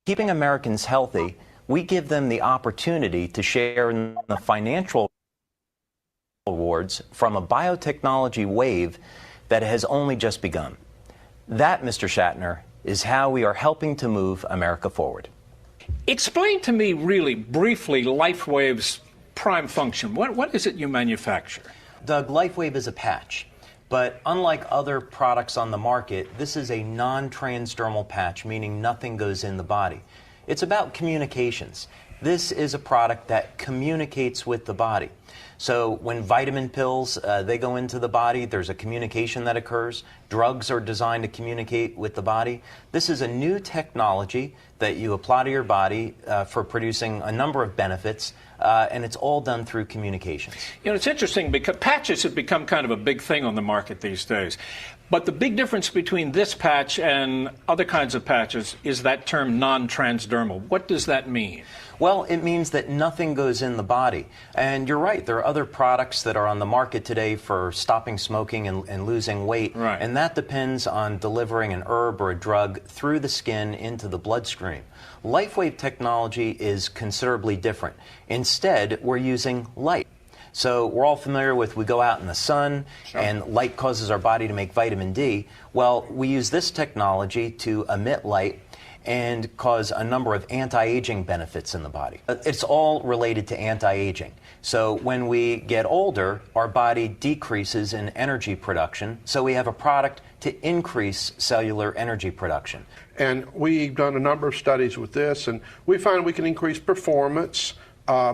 keeping Americans healthy, we give them the opportunity to share in the financial rewards from a biotechnology wave that has only just begun. That, Mr. Shatner, is how we are helping to move America forward. Explain to me really briefly LifeWave's prime function. What is it you manufacture? Doug, LifeWave is a patch. But unlike other products on the market, this is a non-transdermal patch, meaning nothing goes in the body. It's about communications. This is a product that communicates with the body. So when vitamin pills, they go into the body, there's a communication that occurs. Drugs are designed to communicate with the body. This is a new technology that you apply to your body for producing a number of benefits, and it's all done through communications. You know, it's interesting because patches have become kind of a big thing on the market these days. But the big difference between this patch and other kinds of patches is that term non-transdermal. What does that mean? Well, it means that nothing goes in the body. And you're right, there are other products that are on the market today for stopping smoking and losing weight. Right. And that depends on delivering an herb or a drug through the skin into the bloodstream. LifeWave technology is considerably different. Instead, we're using light. So we're all familiar with, we go out in the sun, sure, and light causes our body to make vitamin D. Well, we use this technology to emit light and cause a number of anti-aging benefits in the body. It's all related to anti-aging. So when we get older, our body decreases in energy production, so we have a product to increase cellular energy production. And we've done a number of studies with this, and we find we can increase performance.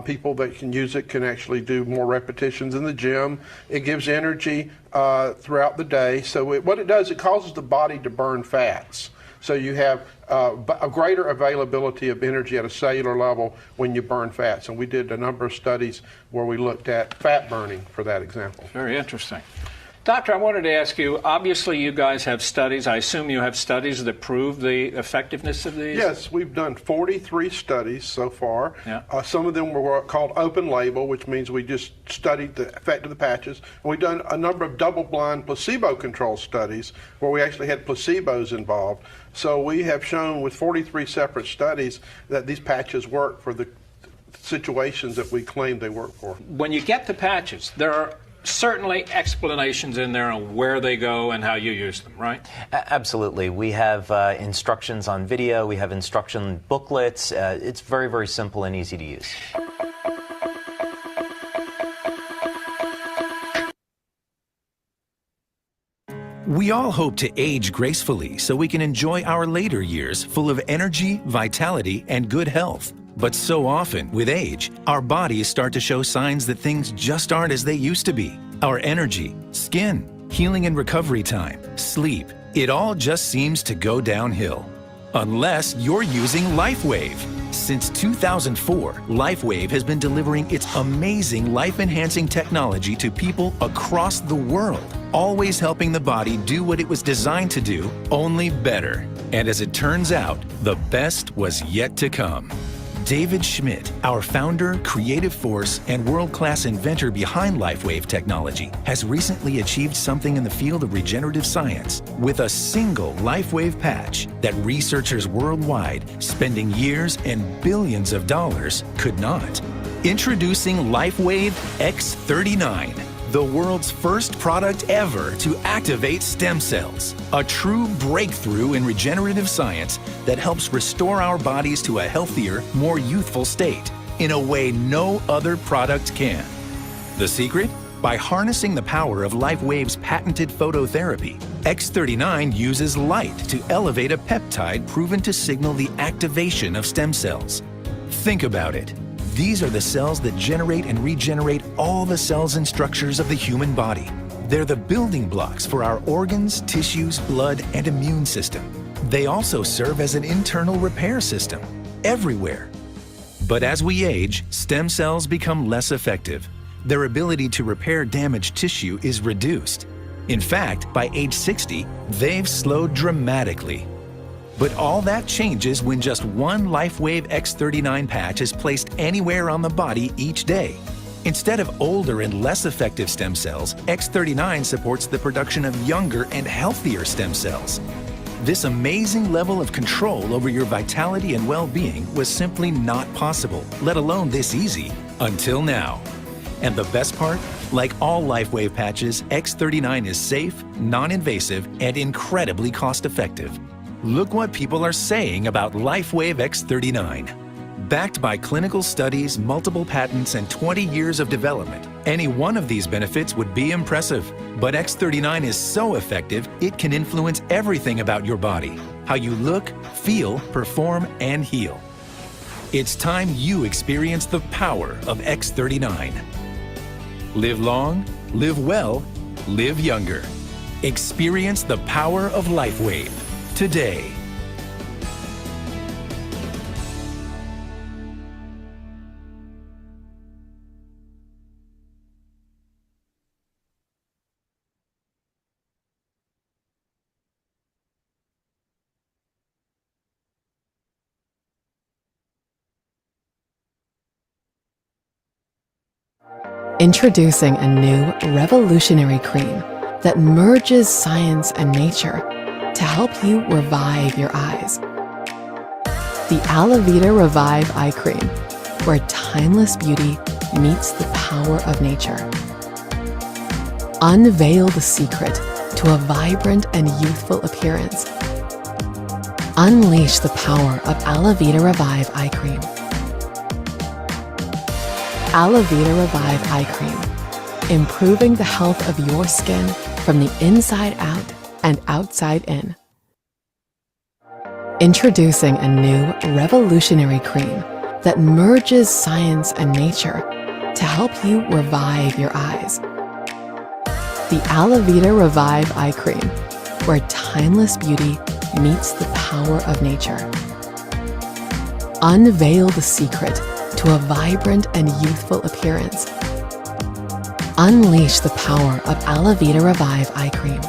People that can use it can actually do more repetitions in the gym. It gives energy throughout the day. So what it does, it causes the body to burn fats. So you have a greater availability of energy at a cellular level when you burn fats. And we did a number of studies where we looked at fat burning for that example. Very interesting. Doctor, I wanted to ask you, obviously you guys have studies. I assume you have studies that prove the effectiveness of these? Yes, we've done 43 studies so far. Yeah. Some of them were called open label, which means we just studied the effect of the patches. And we've done a number of double-blind placebo-controlled studies where we actually had placebos involved. So we have shown with 43 separate studies that these patches work for the situations that we claim they work for. When you get the patches, there are certainly explanations in there on where they go and how you use them, right? Absolutely. We have instructions on video, we have instruction booklets. It's very, very simple and easy to use. We all hope to age gracefully so we can enjoy our later years full of energy, vitality, and good health. But so often, with age, our bodies start to show signs that things just aren't as they used to be. Our energy, skin, healing and recovery time, sleep, it all just seems to go downhill. Unless you're using LifeWave. Since 2004, LifeWave has been delivering its amazing life-enhancing technology to people across the world, always helping the body do what it was designed to do, only better. And as it turns out, the best was yet to come. David Schmidt, our founder, creative force, and world-class inventor behind LifeWave technology, has recently achieved something in the field of regenerative science with a single LifeWave patch that researchers worldwide, spending years and billions of dollars, could not. Introducing LifeWave X39, the world's first product ever to activate stem cells. A true breakthrough in regenerative science that helps restore our bodies to a healthier, more youthful state in a way no other product can. The secret? By harnessing the power of LifeWave's patented phototherapy, X39 uses light to elevate a peptide proven to signal the activation of stem cells. Think about it. These are the cells that generate and regenerate all the cells and structures of the human body. They're the building blocks for our organs, tissues, blood, and immune system. They also serve as an internal repair system, everywhere. But as we age, stem cells become less effective. Their ability to repair damaged tissue is reduced. In fact, by age 60, they've slowed dramatically. But all that changes when just one LifeWave X39 patch is placed anywhere on the body each day. Instead of older and less effective stem cells, X39 supports the production of younger and healthier stem cells. This amazing level of control over your vitality and well-being was simply not possible, let alone this easy, until now. And the best part? Like all LifeWave patches, X39 is safe, non-invasive, and incredibly cost-effective. Look what people are saying about LifeWave X39. Backed by clinical studies, multiple patents, and 20 years of development, any one of these benefits would be impressive. But X39 is so effective, it can influence everything about your body, how you look, feel, perform, and heal. It's time you experience the power of X39. Live long, live well, live younger. Experience the power of LifeWave today. Introducing a new revolutionary cream that merges science and nature to help you revive your eyes. The Alavita Revive Eye Cream, where timeless beauty meets the power of nature. Unveil the secret to a vibrant and youthful appearance. Unleash the power of Alavita Revive Eye Cream. Alavita Revive Eye Cream, improving the health of your skin from the inside out and outside in. Introducing a new revolutionary cream that merges science and nature to help you revive your eyes. The Alavita Revive Eye Cream, where timeless beauty meets the power of nature. Unveil the secret to a vibrant and youthful appearance. Unleash the power of Alavita Revive Eye Cream.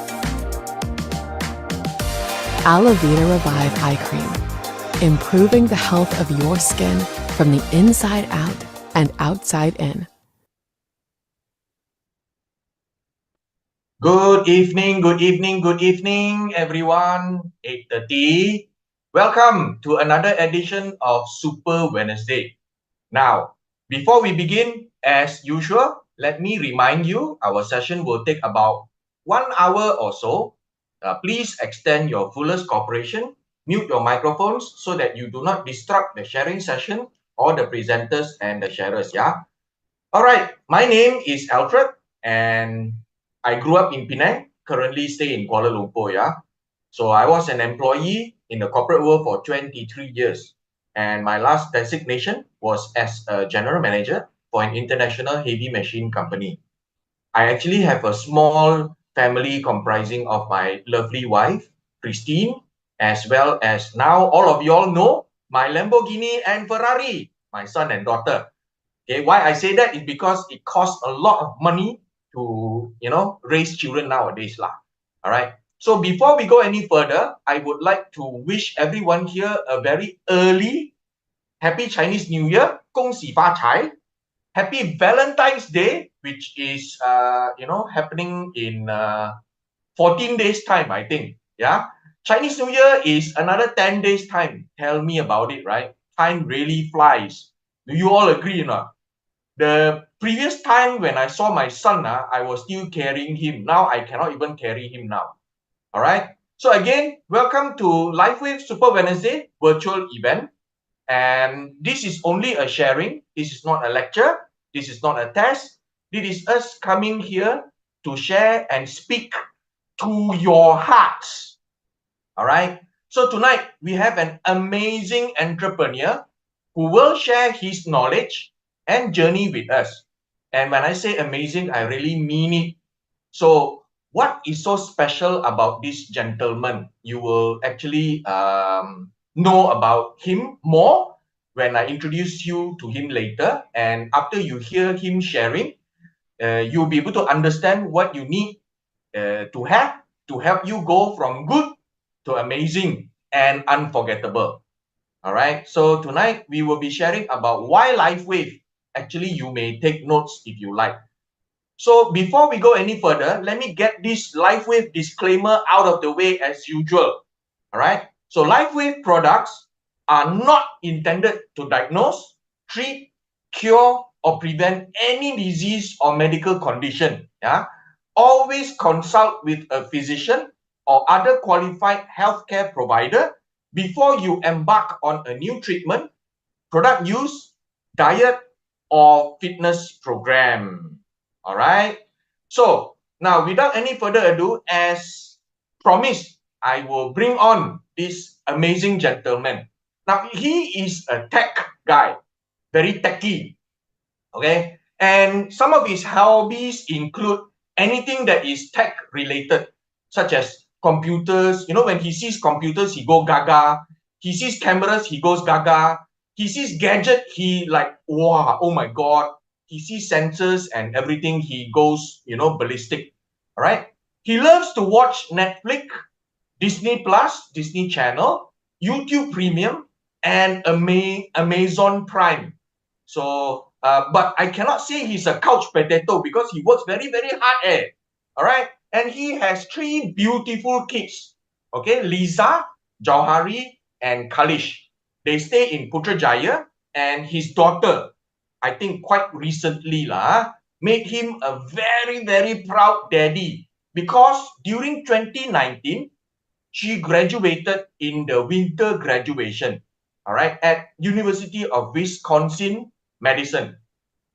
Alavita Revive Eye Cream, improving the health of your skin from the inside out and outside in. Good evening, good evening, good evening, everyone. 8:30. Welcome to another edition of Super Wednesday. Now, before we begin, as usual, let me remind you, our session will take about 1 hour or so. Please extend your fullest cooperation, mute your microphones so that you do not disrupt the sharing session or the presenters and the sharers, yeah? All right, my name is Alfred and I grew up in Penang, currently stay in Kuala Lumpur, yeah? So I was an employee in the corporate world for 23 years. And my last designation was as a general manager for an international heavy machine company. I actually have a small family comprising of my lovely wife, Christine, as well as now all of you all know my Lamborghini and Ferrari, my son and daughter. Okay, why I say that is because it costs a lot of money to, raise children nowadays lah. All right. So before we go any further, I would like to wish everyone here a very early Happy Chinese New Year, 恭喜发财. Happy Valentine's Day, which is happening in 14 days time, I think. Yeah. Chinese New Year is another 10 days time. Tell me about it, right? Time really flies. Do you all agree or not? The previous time when I saw my son, I was still carrying him. Now I cannot even carry him now. All right. So again, welcome to LifeWave Super Wednesday virtual event. And this is only a sharing. This is not a lecture. This is not a test. This is us coming here to share and speak to your hearts. All right. So tonight we have an amazing entrepreneur who will share his knowledge and journey with us. And when I say amazing, I really mean it. So what is so special about this gentleman? You will actually know about him more when I introduce you to him later. And after you hear him sharing, you'll be able to understand what you need to have to help you go from good to amazing and unforgettable. All right. So tonight we will be sharing about why LifeWave. Actually, you may take notes if you like. So before we go any further, let me get this LifeWave disclaimer out of the way as usual. All All right. So LifeWave products are not intended to diagnose, treat, cure, or prevent any disease or medical condition. Yeah. Always consult with a physician or other qualified healthcare provider before you embark on a new treatment, product use, diet, or fitness program. All right. So now, without any further ado, as promised, I will bring on this amazing gentleman. Now, he is a tech guy, very techy. Okay. And some of his hobbies include anything that is tech related, such as computers. You know, when he sees computers, he go gaga. He sees cameras, he goes gaga. He sees gadget, he like, wow, oh my God. He sees sensors and everything, he goes, ballistic. All right. He loves to watch Netflix, Disney Plus, Disney Channel, YouTube Premium, and Amazon Prime. So, but I cannot say he's a couch potato because he works very, very hard. All right. And he has 3 beautiful kids. Okay. Lisa, Jauhari, and Kalish. They stay in Putrajaya, and his daughter, I think quite recently, made him a very, very proud daddy because during 2019, she graduated in the winter graduation, all right, at University of Wisconsin, Madison.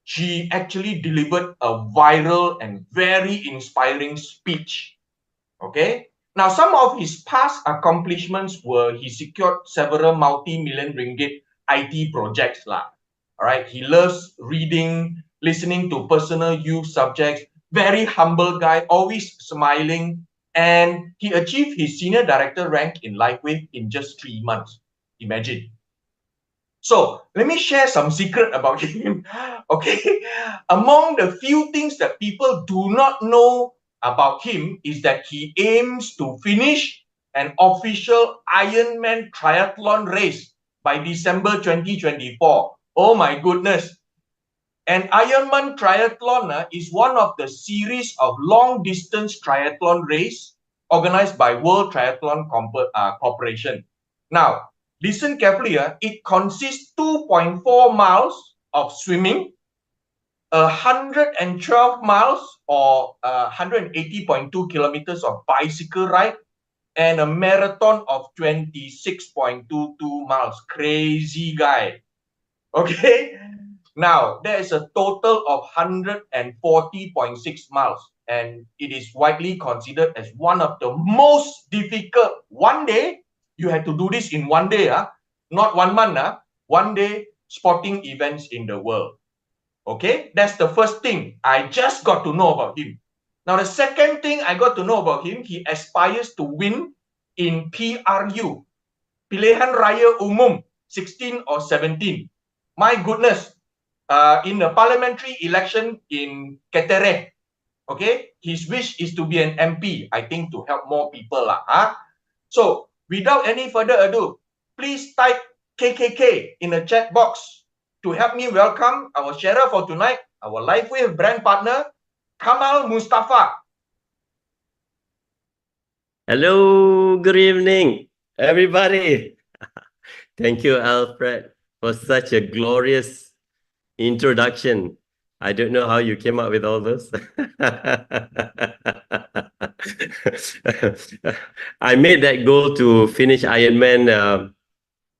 She actually delivered a viral and very inspiring speech, okay? Now, some of his past accomplishments were he secured several multi-million ringgit IT projects, all right? He loves reading, listening to personal use subjects, very humble guy, always smiling, and he achieved his senior director rank in LifeWave in just 3 months. Imagine. So let me share some secret about him. Okay. Among the few things that people do not know about him is that he aims to finish an official Ironman triathlon race by December 2024. Oh my goodness. An Ironman triathlon is one of the series of long-distance triathlon race organized by World Triathlon Corporation. Now, listen carefully. It consists 2.4 miles of swimming, 112 miles or 180.2 kilometers of bicycle ride, and a marathon of 26.22 miles. Crazy guy. Okay. Now, there is a total of 140.6 miles, and it is widely considered as one of the most difficult. One day, you had to do this in one day, not 1 month, one day sporting events in the world. Okay, that's the first thing I just got to know about him. Now, the second thing I got to know about him, he aspires to win in PRU, Pilihan Raya Umum, 16 or 17. My goodness, in the parliamentary election in Ketere, okay, his wish is to be an MP, I think to help more people. So, without any further ado, please type KKK in the chat box to help me welcome our sharer for tonight, our LifeWave brand partner, Kamal Mustapha. Hello, good evening, everybody. Thank you, Alfred, for such a glorious introduction. I don't know how you came up with all this. I made that goal to finish Ironman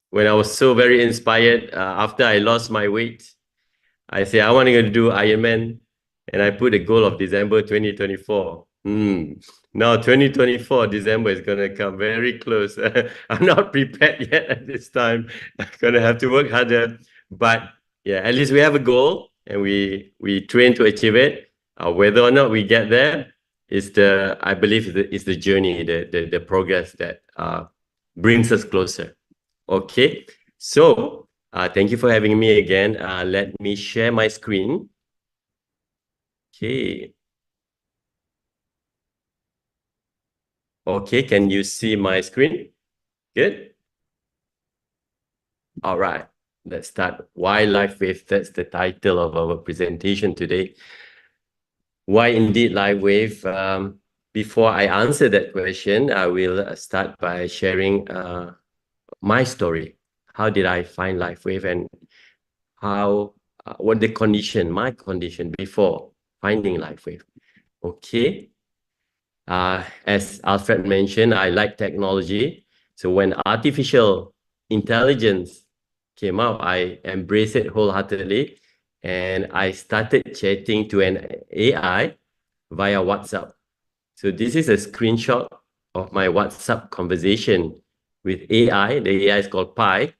when I was so very inspired after I lost my weight. I said, I want to do Ironman, and I put a goal of December 2024. Now 2024, December is going to come very close. I'm not prepared yet at this time. I'm going to have to work harder. But yeah, at least we have a goal, and we train to achieve it. Whether or not we get there is I believe is the journey, the progress that brings us closer. Okay, so thank you for having me again. Let me share my screen. Okay. Okay, can you see my screen? Good. All right, let's start. Why LifeWave? That's the title of our presentation today. Why indeed LifeWave? before I answer that question, I will start by sharing my story. How did I find LifeWave, and how what the condition, my condition before finding LifeWave. Okay. As Alfred mentioned, I like technology. So when artificial intelligence came out, I embraced it wholeheartedly, and I started chatting to an AI via WhatsApp. So this is a screenshot of my WhatsApp conversation with AI. The AI is called Pi.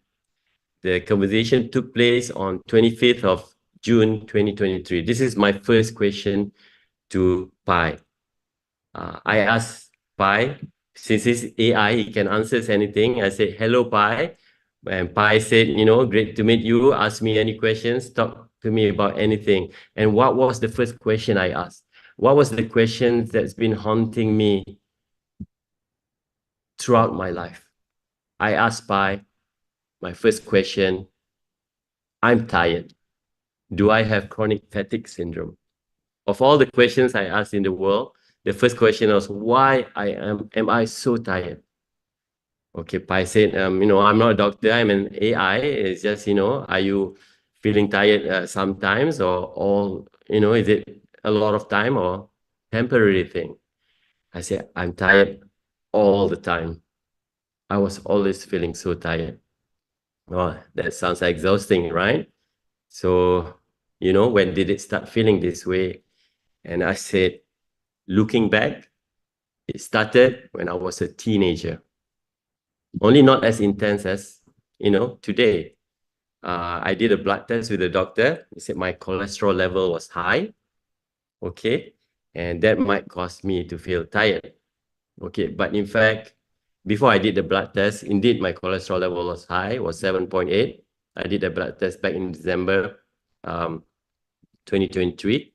The conversation took place on 25th of June 2023. This is my first question to Pi. I asked Pi, since it's AI, he can answer anything. I said, hello, Pi. And Pi said, you know, great to meet you. Ask me any questions. Talk to me about anything. And what was the first question I asked? What was the question that's been haunting me throughout my life? I asked Pi, my first question, I'm tired. Do I have chronic fatigue syndrome? Of all the questions I asked in the world, the first question was, why am I so tired? Okay, Pi said, you know, I'm not a doctor, I'm an AI. It's just, you know, are you feeling tired sometimes, or, you know, is it a lot of time or temporary thing? I said, I'm tired all the time. I was always feeling so tired. Oh, that sounds exhausting, right? So, you know, when did it start feeling this way? And I said, looking back, it started when I was a teenager. Only not as intense as, you know, today. I did a blood test with the doctor. He said my cholesterol level was high. Okay. And that might cause me to feel tired. Okay. But in fact, before I did the blood test, indeed, my cholesterol level was high, was 7.8. I did a blood test back in December 2023.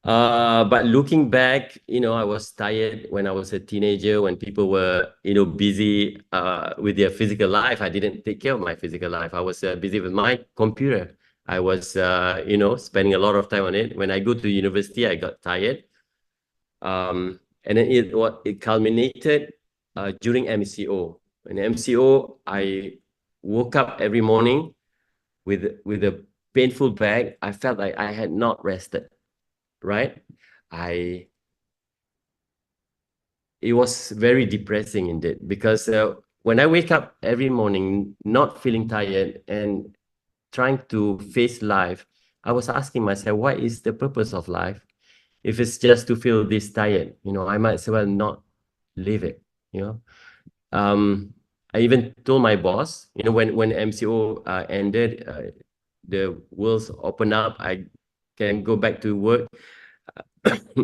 But looking back, you know, I was tired when I was a teenager, when people were, you know, busy with their physical life. I didn't take care of my physical life. I was busy with my computer. I was, you know, spending a lot of time on it. When I go to university, I got tired. And then it culminated during MCO. In MCO, I woke up every morning with a painful back. I felt like I had not rested. Right? It was very depressing indeed, because when I wake up every morning not feeling tired and trying to face life, I was asking myself, what is the purpose of life? If it's just to feel this tired, you know, I might as well not live it, you know. I even told my boss, you know, when MCO ended, the world's opened up, I can go back to work.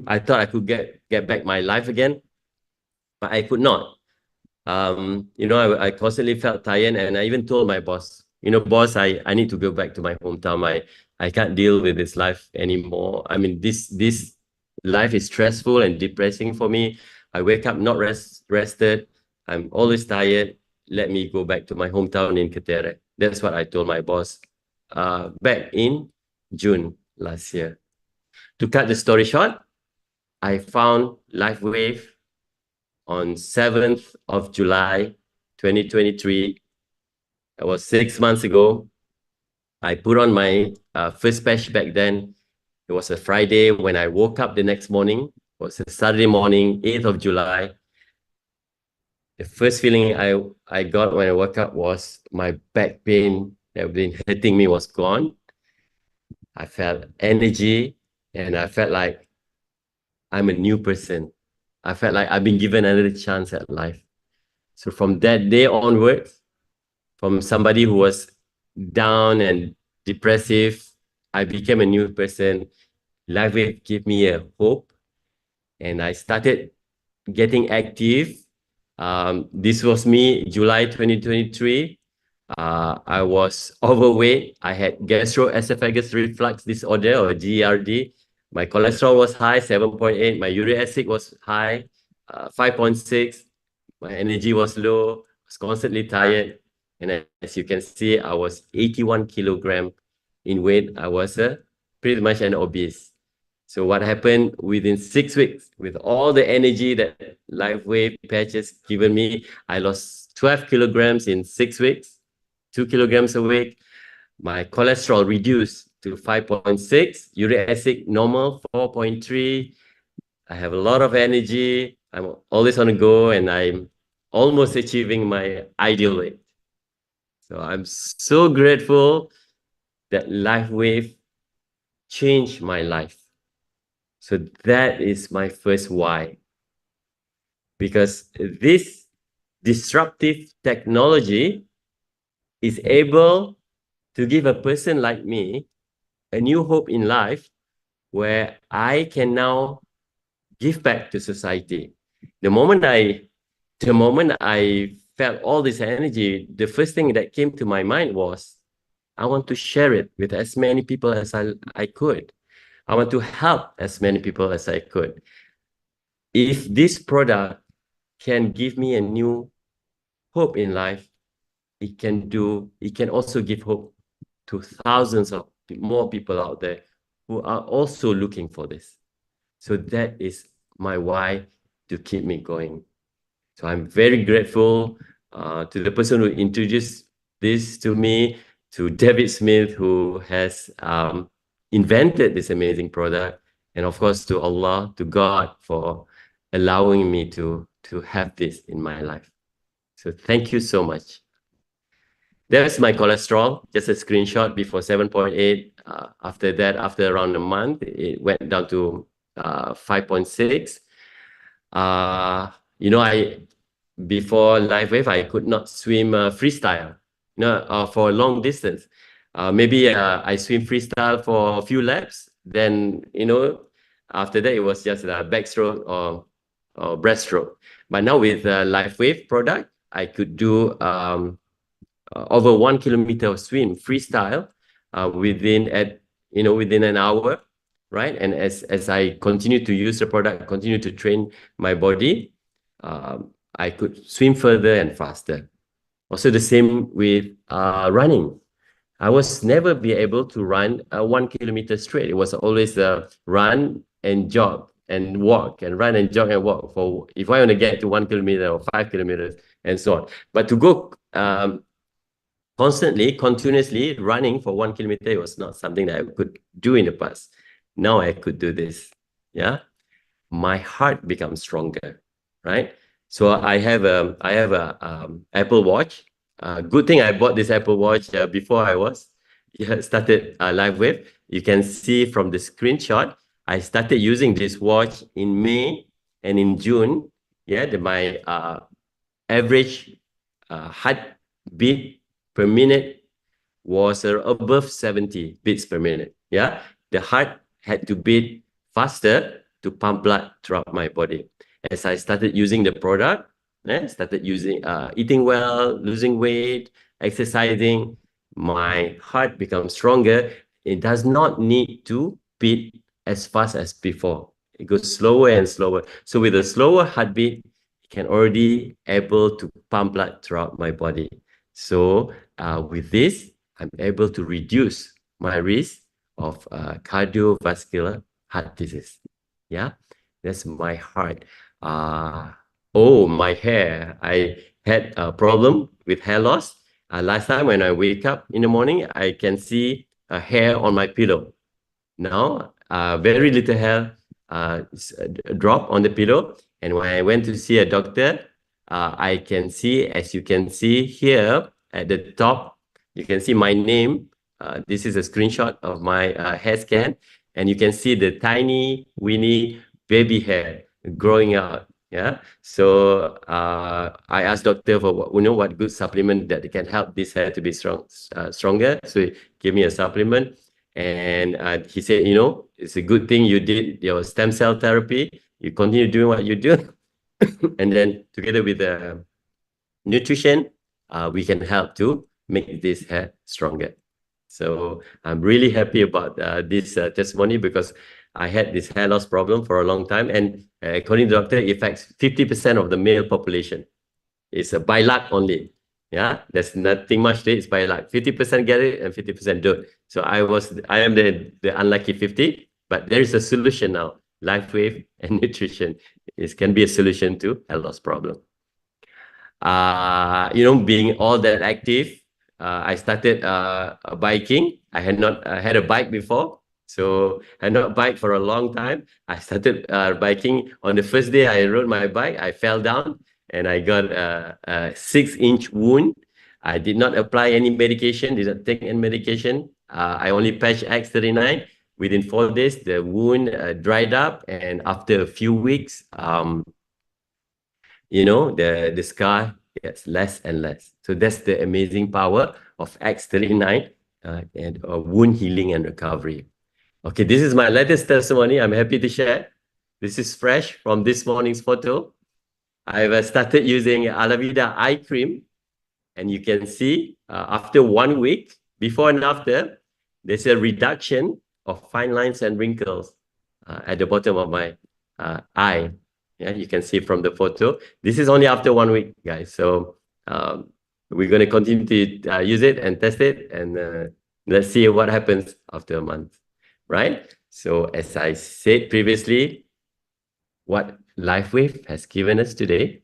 I thought I could get back my life again, but I could not. You know, I constantly felt tired, and I even told my boss, you know, boss, I need to go back to my hometown. I can't deal with this life anymore. I mean, this life is stressful and depressing for me. I wake up not rested. I'm always tired. Let me go back to my hometown in Ketere. That's what I told my boss back in June last year. To cut the story short, I found LifeWave on 7th of July, 2023. That was 6 months ago. I put on my first patch back then. It was a Friday. When I woke up the next morning, it was a Saturday morning, 8th of July. The first feeling I got when I woke up was my back pain that had been hitting me was gone. I felt energy, and I felt like I'm a new person. I felt like I've been given another chance at life. So from that day onwards, from somebody who was down and depressive, I became a new person. LifeWave gave me a hope, and I started getting active. This was me, July 2023. I was overweight. I had gastroesophageal reflux disorder, or GERD. My cholesterol was high, 7.8. My uric acid was high, 5.6. My energy was low. I was constantly tired. And as you can see, I was 81 kilograms in weight. I was pretty much an obese. So what happened within 6 weeks, with all the energy that LifeWave patches given me, I lost 12 kilograms in 6 weeks, 2 kilograms a week. My cholesterol reduced to 5.6, uric acid normal 4.3. I have a lot of energy. I'm always on the go, and I'm almost achieving my ideal weight. So I'm so grateful that LifeWave changed my life. So that is my first why. Because this disruptive technology is able to give a person like me a new hope in life, where I can now give back to society. The moment I felt all this energy, the first thing that came to my mind was, I want to share it with as many people as I could. I want to help as many people as I could. If this product can give me a new hope in life, it can also give hope to thousands of more people out there who are also looking for this. So that is my why to keep me going. So I'm very grateful to the person who introduced this to me, to David Smith, who has invented this amazing product, and of course to Allah, to God, for allowing me to have this in my life. So thank you so much. There's my cholesterol, just a screenshot before 7.8. After that, after around a month, it went down to 5.6. Before LifeWave, I could not swim freestyle, for a long distance. Maybe I swim freestyle for a few laps. Then, after that, it was just a backstroke or breaststroke. But now with LifeWave product, I could do over 1 kilometer of swim freestyle within an hour, right? And as I continue to use the product, continue to train my body, I could swim further and faster. Also the same with running. I was never be able to run 1 kilometer straight. It was always run and jog and walk, and run and jog and walk for, if I want to get to 1 kilometer or 5 kilometers and so on. But to go constantly, continuously running for 1 kilometer was not something that I could do in the past. Now I could do this. Yeah, my heart becomes stronger, right? So I have a Apple Watch. Good thing I bought this Apple Watch before I started LifeWave. You can see from the screenshot, I started using this watch in May and in June. Yeah, my average heartbeat per minute was above 70 beats per minute. Yeah, the heart had to beat faster to pump blood throughout my body. As I started using the product, started eating well, losing weight, exercising, my heart becomes stronger. It does not need to beat as fast as before. It goes slower and slower. So with a slower heartbeat, it can already able to pump blood throughout my body. So with this, I'm able to reduce my risk of cardiovascular heart disease. Yeah, that's my heart. My hair. I had a problem with hair loss. Last time when I wake up in the morning, I can see a hair on my pillow. Now, very little hair drop on the pillow. And when I went to see a doctor, I can see, as you can see here at the top, you can see my name. This is a screenshot of my hair scan. And you can see the tiny, weeny baby hair growing out. Yeah. So I asked doctor for what good supplement that can help this hair to be stronger. So he gave me a supplement. And he said, it's a good thing you did your stem cell therapy. You continue doing what you do. And then together with the nutrition, we can help to make this hair stronger. So I'm really happy about this testimony, because I had this hair loss problem for a long time. And according to the doctor, it affects 50% of the male population. It's by luck only. Yeah, there's nothing much to it. It's by luck. 50% get it and 50% don't. So I am the unlucky 50, But there is a solution now. LifeWave and nutrition can be a solution to hair loss problem. Being all that active, I started biking. I had not had a bike before, so I had not biked for a long time. I started biking. On the first day I rode my bike, I fell down and I got a 6-inch wound. I did not apply any medication, did not take any medication. I only patched X39. Within 4 days, the wound dried up, and after a few weeks, the scar gets less and less. So that's the amazing power of X39 and wound healing and recovery. Okay, this is my latest testimony. I'm happy to share. This is fresh from this morning's photo. I've started using Alavida eye cream, and you can see after 1 week, before and after, there's a reduction of fine lines and wrinkles at the bottom of my eye. Yeah, you can see from the photo. This is only after 1 week, guys. So we're going to continue to use it and test it, and let's see what happens after a month, right? So as I said previously, what LifeWave has given us today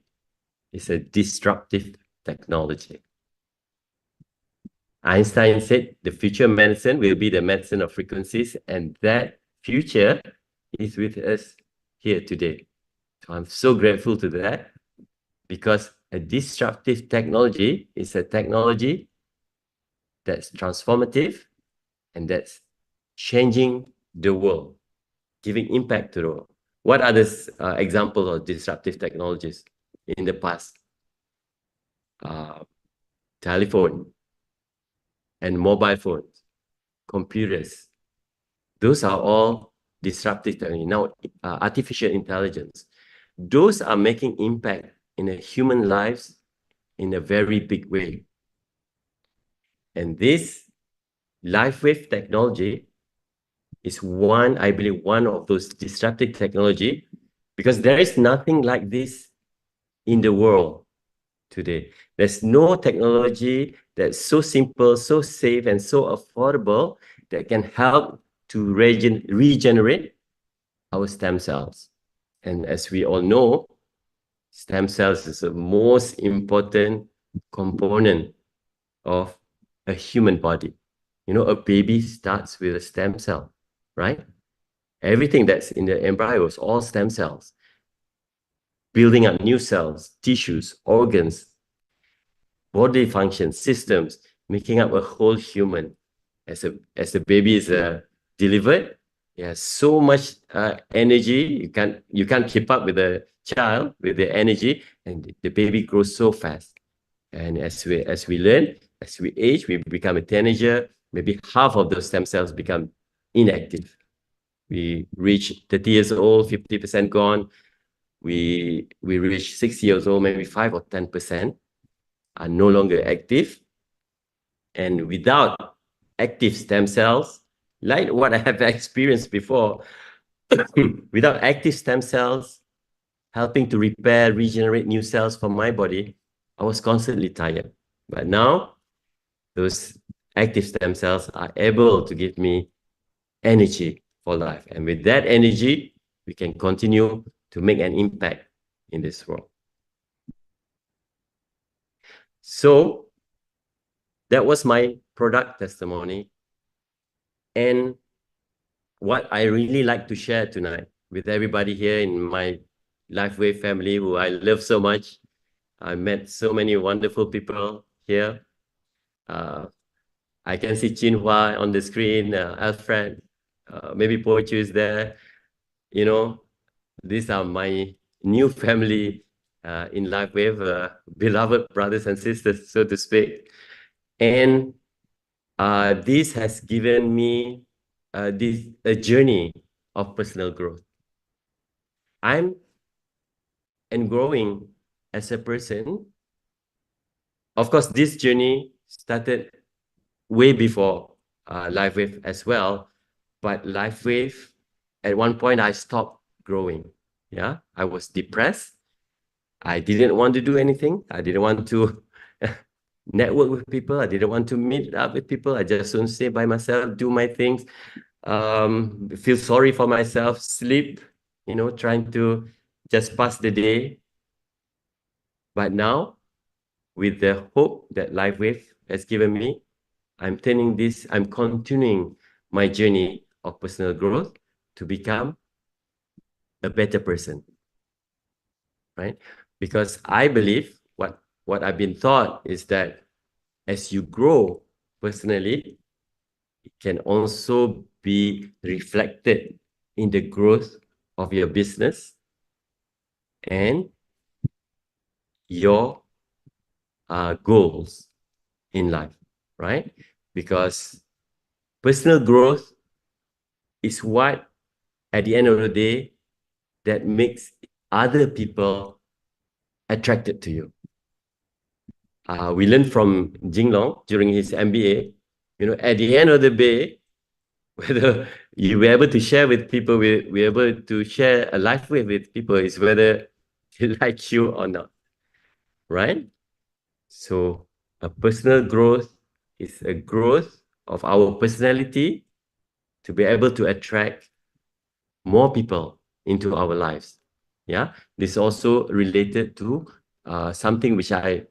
is a disruptive technology. Einstein said the future medicine will be the medicine of frequencies, and that future is with us here today. So I'm so grateful to that, because a disruptive technology is a technology that's transformative and that's changing the world, giving impact to the world. What are the examples of disruptive technologies in the past? Telephone and mobile phones, computers. Those are all disruptive technology. Now, artificial intelligence. Those are making impact in a human lives in a very big way. And this LifeWave technology is I believe, one of those disruptive technology, because there is nothing like this in the world today. There's no technology that's so simple, so safe, and so affordable that can help to regenerate our stem cells. And as we all know, stem cells is the most important component of a human body. A baby starts with a stem cell, right? Everything that's in the embryo is all stem cells, building up new cells, tissues, organs, body functions, systems, making up a whole human. As the baby is delivered, it has so much energy. You can't keep up with the child with the energy, and the baby grows so fast. And as we learn, as we age, we become a teenager. Maybe half of those stem cells become inactive. We reach 30 years old, 50% gone. We reach 60 years old, maybe 5 or 10% are no longer active. And without active stem cells, like what I have experienced before, without active stem cells helping to repair, regenerate new cells for my body, I was constantly tired. But now, those active stem cells are able to give me energy for life. And with that energy, we can continue to make an impact in this world. So that was my product testimony. And what I really like to share tonight with everybody here in my LifeWave family, who I love so much. I met so many wonderful people here. I can see Chinhua on the screen, Alfred, maybe Pochu is there. These are my new family in LifeWave, beloved brothers and sisters, so to speak. And this has given me a journey of personal growth. I'm growing as a person. Of course, this journey started way before LifeWave as well. But LifeWave, at one point, I stopped growing. Yeah, I was depressed. I didn't want to do anything. I didn't want to network with people. I didn't want to meet up with people. I just want to stay by myself, do my things. feel sorry for myself, sleep, trying to just pass the day. But now, with the hope that LifeWave has given me, I'm continuing my journey of personal growth to become a better person, right? Because I believe what I've been taught is that as you grow personally, it can also be reflected in the growth of your business and your goals in life, right? Because personal growth is what, at the end of the day, that makes other people attracted to you. We learned from Jinglong during his MBA, at the end of the day, whether you were able to share with people, we're able to share a life with people, is whether they like you or not, right? So a personal growth is a growth of our personality to be able to attract more people into our lives. Yeah, this is also related to something which I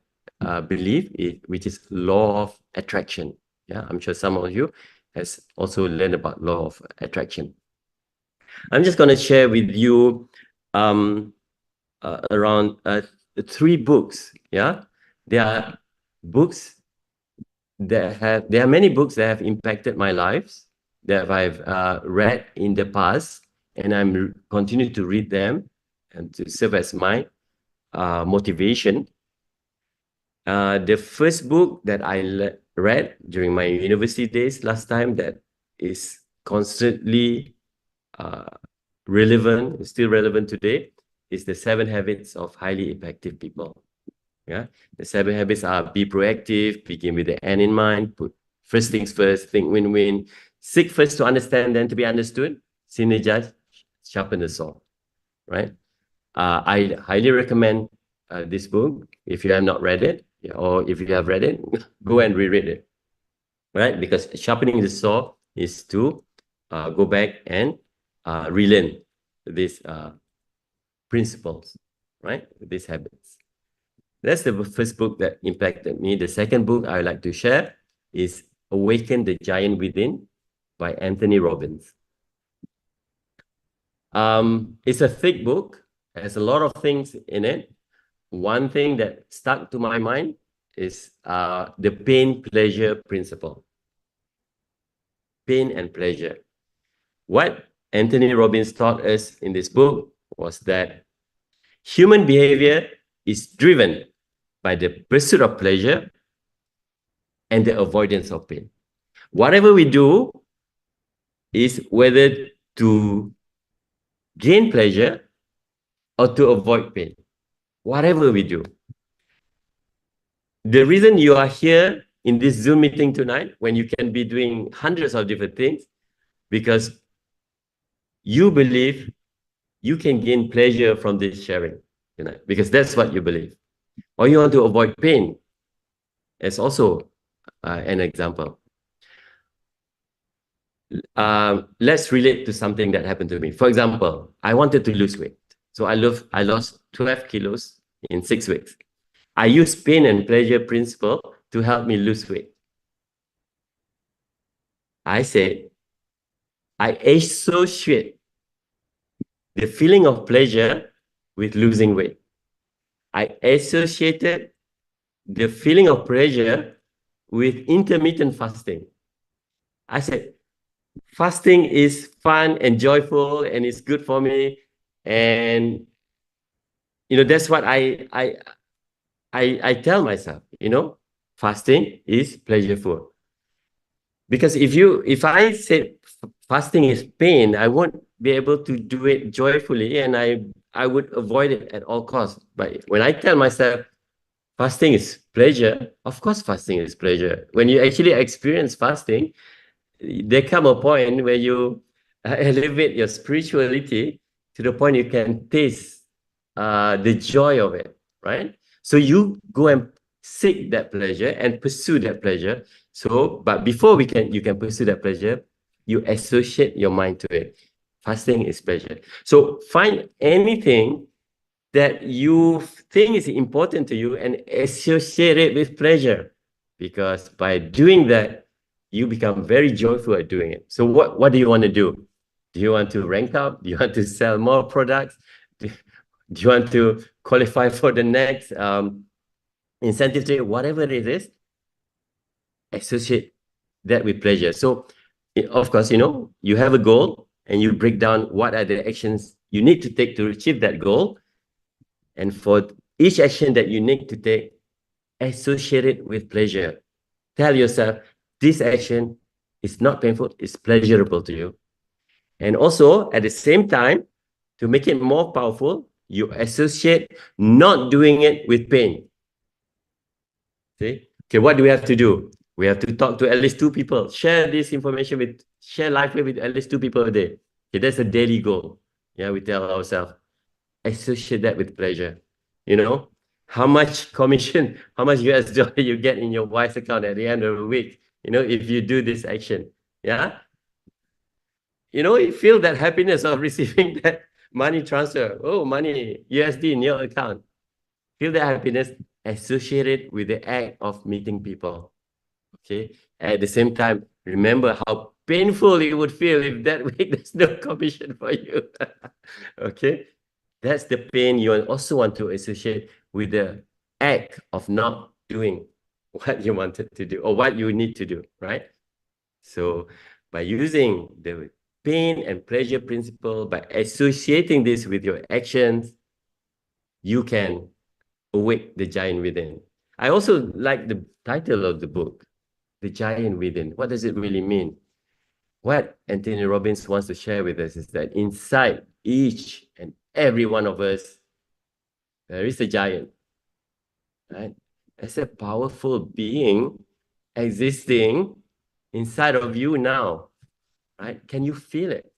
believe, which is law of attraction. Yeah, I'm sure some of you has also learned about law of attraction. I'm just going to share with you around 3 books. Yeah, there are many books that have impacted my lives that I've read in the past, and I'm continue to read them and to serve as my motivation. The first book that I read during my university days last time that is constantly relevant, still relevant today, is The 7 Habits of Highly Effective People. Yeah, the 7 habits are: be proactive, begin with the end in mind, put first things first, think win-win, seek first to understand, then to be understood, synergize, sharpen the saw, right? I highly recommend this book. If you have not read it, or if you have read it, go and reread it, right? Because sharpening the saw is to go back and relearn these principles, right? These habits. That's the first book that impacted me. The second book I would like to share is Awaken the Giant Within by Anthony Robbins. It's a thick book, has a lot of things in it. One thing that stuck to my mind is the pain-pleasure principle. Pain and pleasure. What Anthony Robbins taught us in this book was that human behavior is driven by the pursuit of pleasure and the avoidance of pain. Whatever we do is whether to gain pleasure or to avoid pain. Whatever we do. The reason you are here in this Zoom meeting tonight, when you can be doing hundreds of different things, because you believe you can gain pleasure from this sharing, because that's what you believe. Or you want to avoid pain, as also an example. Let's relate to something that happened to me. For example, I wanted to lose weight. So I lost 12 kilos in 6 weeks. I used pain and pleasure principle to help me lose weight. I said, I associate the feeling of pleasure with losing weight. I associated the feeling of pleasure with intermittent fasting. I said, fasting is fun and joyful and it's good for me. And, that's what I tell myself, fasting is pleasureful. Because if I say fasting is pain, I won't be able to do it joyfully, and I would avoid it at all costs. But when I tell myself fasting is pleasure, of course fasting is pleasure. When you actually experience fasting, there come a point where you elevate your spirituality to the point you can taste the joy of it, right? So you go and seek that pleasure and pursue that pleasure. So, but before you can pursue that pleasure, you associate your mind to it. Fasting is pleasure. So find anything that you think is important to you and associate it with pleasure, because by doing that, you become very joyful at doing it. So what do you want to do? Do you want to rank up? Do you want to sell more products? Do you want to qualify for the next incentive trade? Whatever it is, associate that with pleasure. So of course, you have a goal and you break down what are the actions you need to take to achieve that goal. And for each action that you need to take, associate it with pleasure. Tell yourself, this action is not painful, it's pleasurable to you. And also, at the same time, to make it more powerful, you associate not doing it with pain. See? Okay, what do we have to do? We have to talk to at least 2 people. Share this information share LIFEWAVE with at least 2 people a day. Okay, that's a daily goal. Yeah, we tell ourselves, associate that with pleasure. How much commission, how much US dollar you get in your wife's account at the end of the week, if you do this action. Yeah. You feel that happiness of receiving that money transfer. Oh, money, USD in your account. Feel that happiness, associate it with the act of meeting people. Okay. At the same time, remember how painful it would feel if that week there's no commission for you. Okay. That's the pain you also want to associate with the act of not doing what you wanted to do or what you need to do, right? So by using the pain and pleasure principle, by associating this with your actions, you can awake the giant within. I also like the title of the book, The Giant Within. What does it really mean? What Anthony Robbins wants to share with us is that inside each and every one of us, there is a giant, right? There's a powerful being existing inside of you now, right? Can you feel it?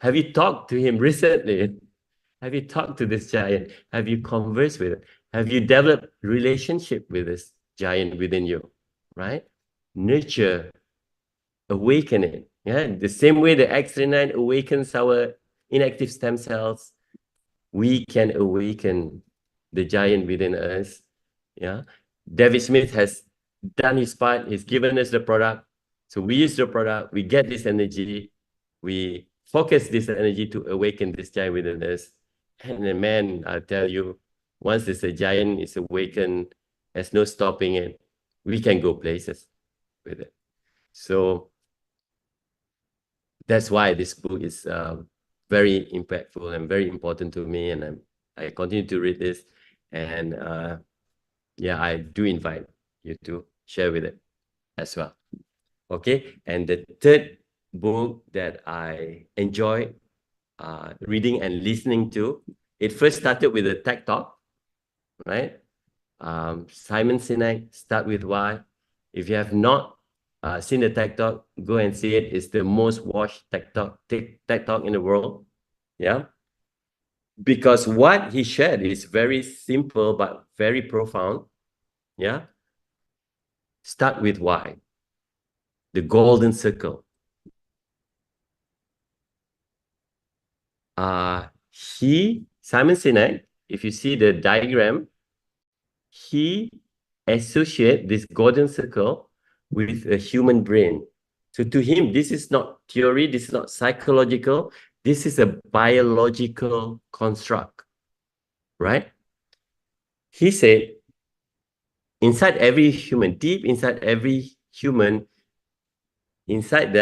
Have you talked to him recently? Have you talked to this giant? Have you conversed with it? Have you developed relationship with this giant within you, right? Nurture, awaken it. Yeah, the same way the X39 awakens our inactive stem cells, we can awaken the giant within us. Yeah, David Smith has done his part. He's given us the product. So we use the product, we get this energy, we focus this energy to awaken this giant within us. And then, man, I'll tell you, once this giant is awakened, there's no stopping it. We can go places with it. So that's why this book is very impactful and very important to me. And I continue to read this. And yeah, I do invite you to share with it as well. Okay. And the third book that I enjoy reading and listening to, it first started with a tech talk, right? Simon Sinek, Start With Why. If you have not seen the tech talk, go and see it. It's the most watched tech talk in the world. Yeah. Because what he shared is very simple, but very profound. Yeah. Start with why. The golden circle. Simon Sinek, if you see the diagram, he associates this golden circle with a human brain. So to him, this is not theory, this is not psychological, this is a biological construct, right? He said, inside every human, deep inside every human, inside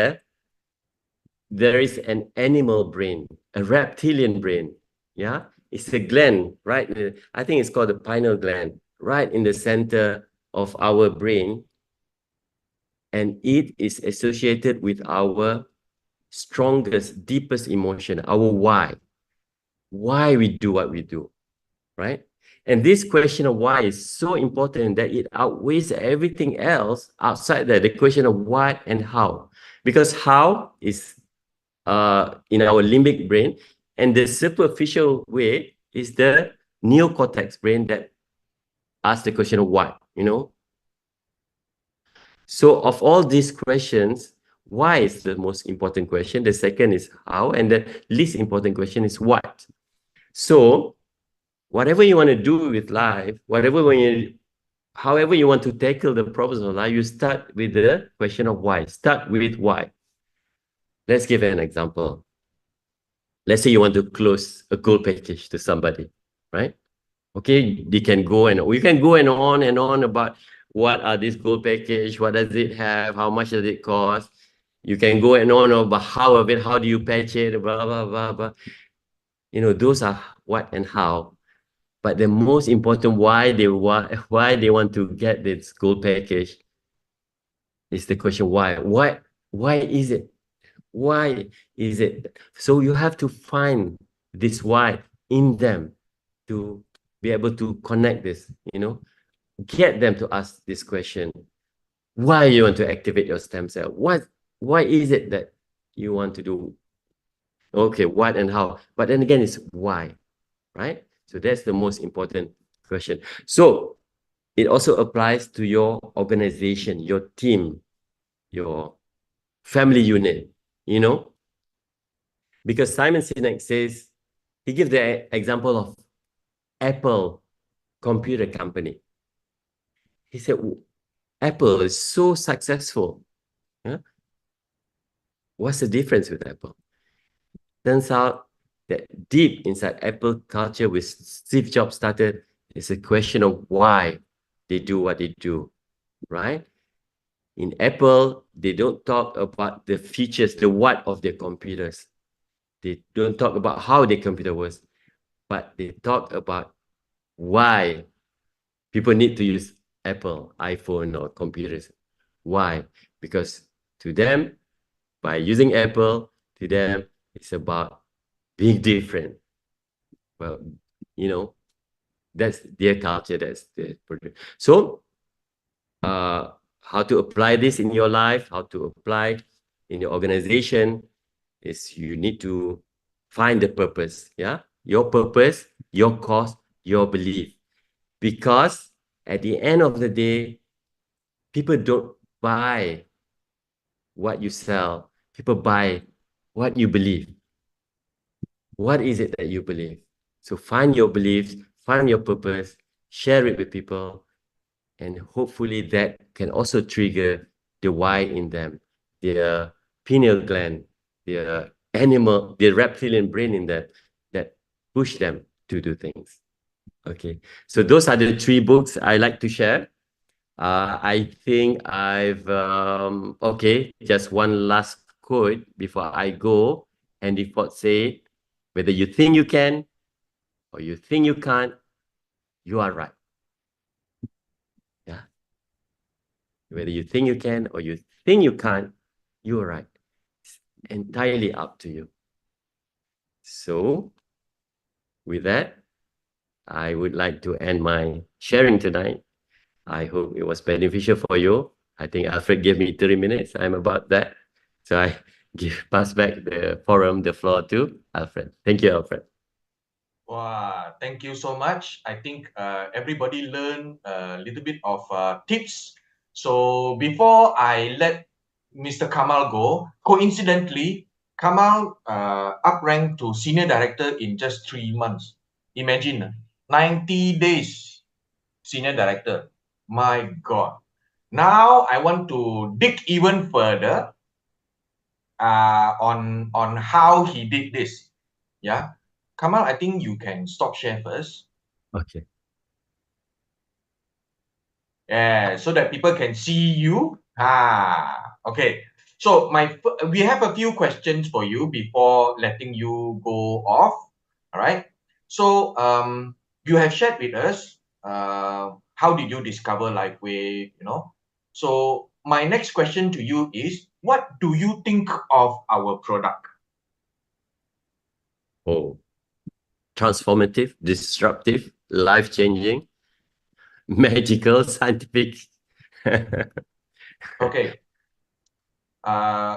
there is an animal brain, a reptilian brain. Yeah, it's a gland, right? I think it's called the pineal gland, right in the center of our brain. And it is associated with our strongest, deepest emotion, our why. Why we do what we do, right? And this question of why is so important that it outweighs everything else outside that, the question of what and how. Because how is in our limbic brain, and the superficial way is the neocortex brain that asks the question of why, So of all these questions, Why is the most important question. The second is how, and the least important question is what. So whatever you want to do with life, however you want to tackle the problems of life, you start with the question of why. Start with why. Let's give an example. Let's say you want to close a gold package to somebody, right? Okay, they can go and we can go and on about what are this gold package, what does it have, how much does it cost. You can go and on about how of it, how do you patch it, blah, blah, blah, blah. You know, those are what and how. But the most important why they want to get this gold package is the question why. Why is it? Why is it? So you have to find this why in them to be able to connect this, you know, get them to ask this question. Why you want to activate your stem cell? Why is it that you want to do? Okay, what and how? But then again, it's why, right? So that's the most important question. So it also applies to your organization, your team, your family unit, you know? Because Simon Sinek says, he gives the example of Apple computer company. He said, Apple is so successful. Huh? What's the difference with Apple? Turns out that deep inside Apple culture, with Steve Jobs started, is a question of why they do what they do, right? In Apple, they don't talk about the features, the what of their computers. They don't talk about how their computer works, but they talk about why people need to use Apple, iPhone, or computers. Why? Because to them, by using Apple, to them, it's about being different. Well, you know, that's their culture, that's their product. So, how to apply this in your life, how to apply in your organization, is you need to find the purpose, yeah? Your purpose, your cause, your belief. Because at the end of the day, people don't buy what you sell. People buy what you believe. What is it that you believe? So find your beliefs, find your purpose, share it with people, and hopefully that can also trigger the why in them, their pineal gland, their reptilian brain in them, that push them to do things. Okay, so those are the 3 books I like to share. I think okay, just one last quote before I go. Henry Ford said, whether you think you can or you think you can't, you are right. Yeah. Whether you think you can or you think you can't, you are right. It's entirely up to you. So with that, I would like to end my sharing tonight. I hope it was beneficial for you. I think Alfred gave me 30 minutes. I'm about that. So I pass back the floor to Alfred. Thank you, Alfred. Wow, thank you so much. I think everybody learned a little bit of tips. So before I let Mr. Kamal go, coincidentally, Kamal upranked to senior director in just 3 months. Imagine, 90 days senior director. My God. Now I want to dig even further on how he did this. Yeah. Kamal, I think you can stop share first. Okay. Yeah, so that people can see you. Okay. So we have a few questions for you before letting you go off. All right. So you have shared with us how did you discover LifeWave, you know? So my next question to you is, what do you think of our product? Oh, transformative, disruptive, life-changing, magical, scientific. Okay.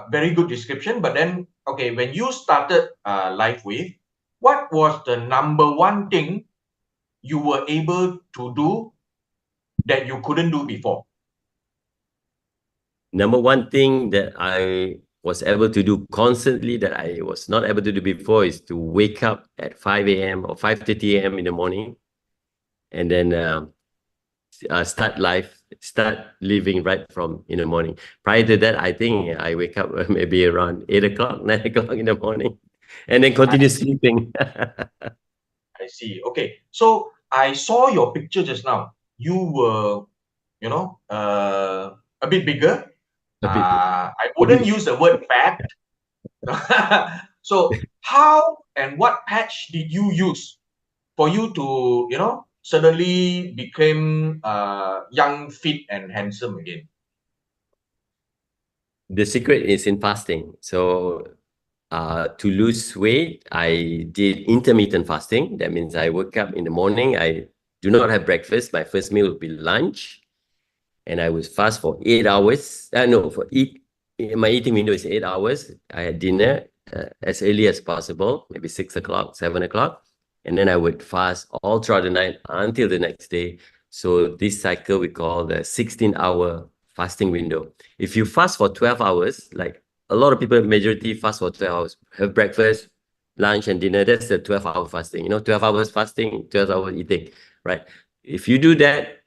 Very good description. But then, okay, when you started LifeWave, what was the number one thing you were able to do that you couldn't do before? number one thing that I was able to do constantly that I was not able to do before is to wake up at 5 a.m. or 5:30 a.m. in the morning, and then start living right from in the morning. Prior to that, I think I wake up maybe around 8 o'clock, 9 o'clock in the morning, and then continue sleeping. I see. Okay. So I saw your picture just now. You were, a bit bigger. A bit I wouldn't use the word fat. So how and what patch did you use for you to, suddenly became young, fit, and handsome again? The secret is in fasting. So to lose weight, I did intermittent fasting. That means I wake up in the morning, I do not have breakfast. My first meal would be lunch, and I would fast for 8 hours. My eating window is 8 hours. I had dinner as early as possible, maybe 6 o'clock, 7 o'clock. And then I would fast all throughout the night until the next day. So this cycle we call the 16-hour fasting window. If you fast for 12 hours, like a lot of people, majority fast for 12 hours, have breakfast, lunch, and dinner. That's the 12-hour fasting. 12 hours fasting, 12 hours eating, right? If you do that,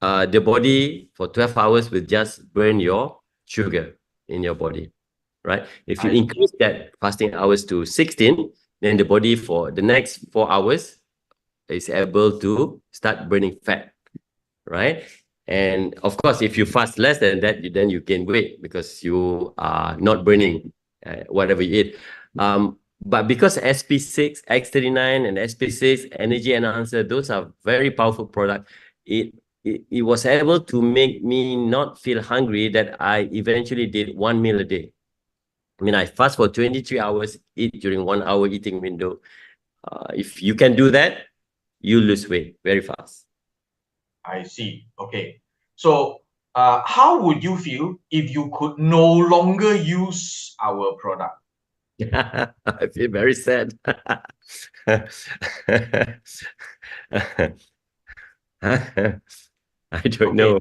the body for 12 hours will just burn your sugar in your body, right? If you increase that fasting hours to 16, then the body for the next 4 hours is able to start burning fat, right? And of course, if you fast less than that, then you gain weight because you are not burning whatever you eat. But because SP6, X39, and SP6 Energy Enhancer, those are very powerful products, it was able to make me not feel hungry, that I eventually did 1 meal a day. I mean, I fast for 23 hours, eat during 1 hour eating window. If you can do that, you lose weight very fast. I see. Okay. So how would you feel if you could no longer use our product? I feel very sad. I don't know.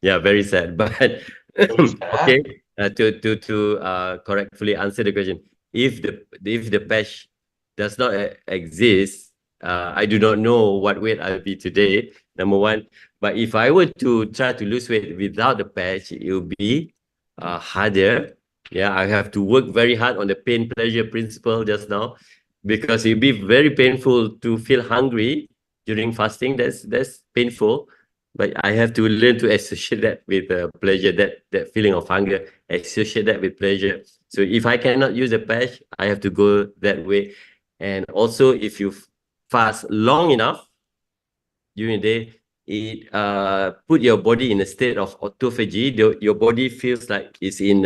Yeah, very sad. But okay, to correctly answer the question, if the patch does not exist, I do not know what weight I'll be today. Number one, but if I were to try to lose weight without the patch, it will be harder. Yeah, I have to work very hard on the pain pleasure principle just now, because it'll be very painful to feel hungry during fasting. That's painful, but I have to learn to associate that with pleasure, that feeling of hunger, associate that with pleasure. So if I cannot use a patch, I have to go that way. And also, if you fast long enough during the day, it put your body in a state of autophagy. Your body feels like it's in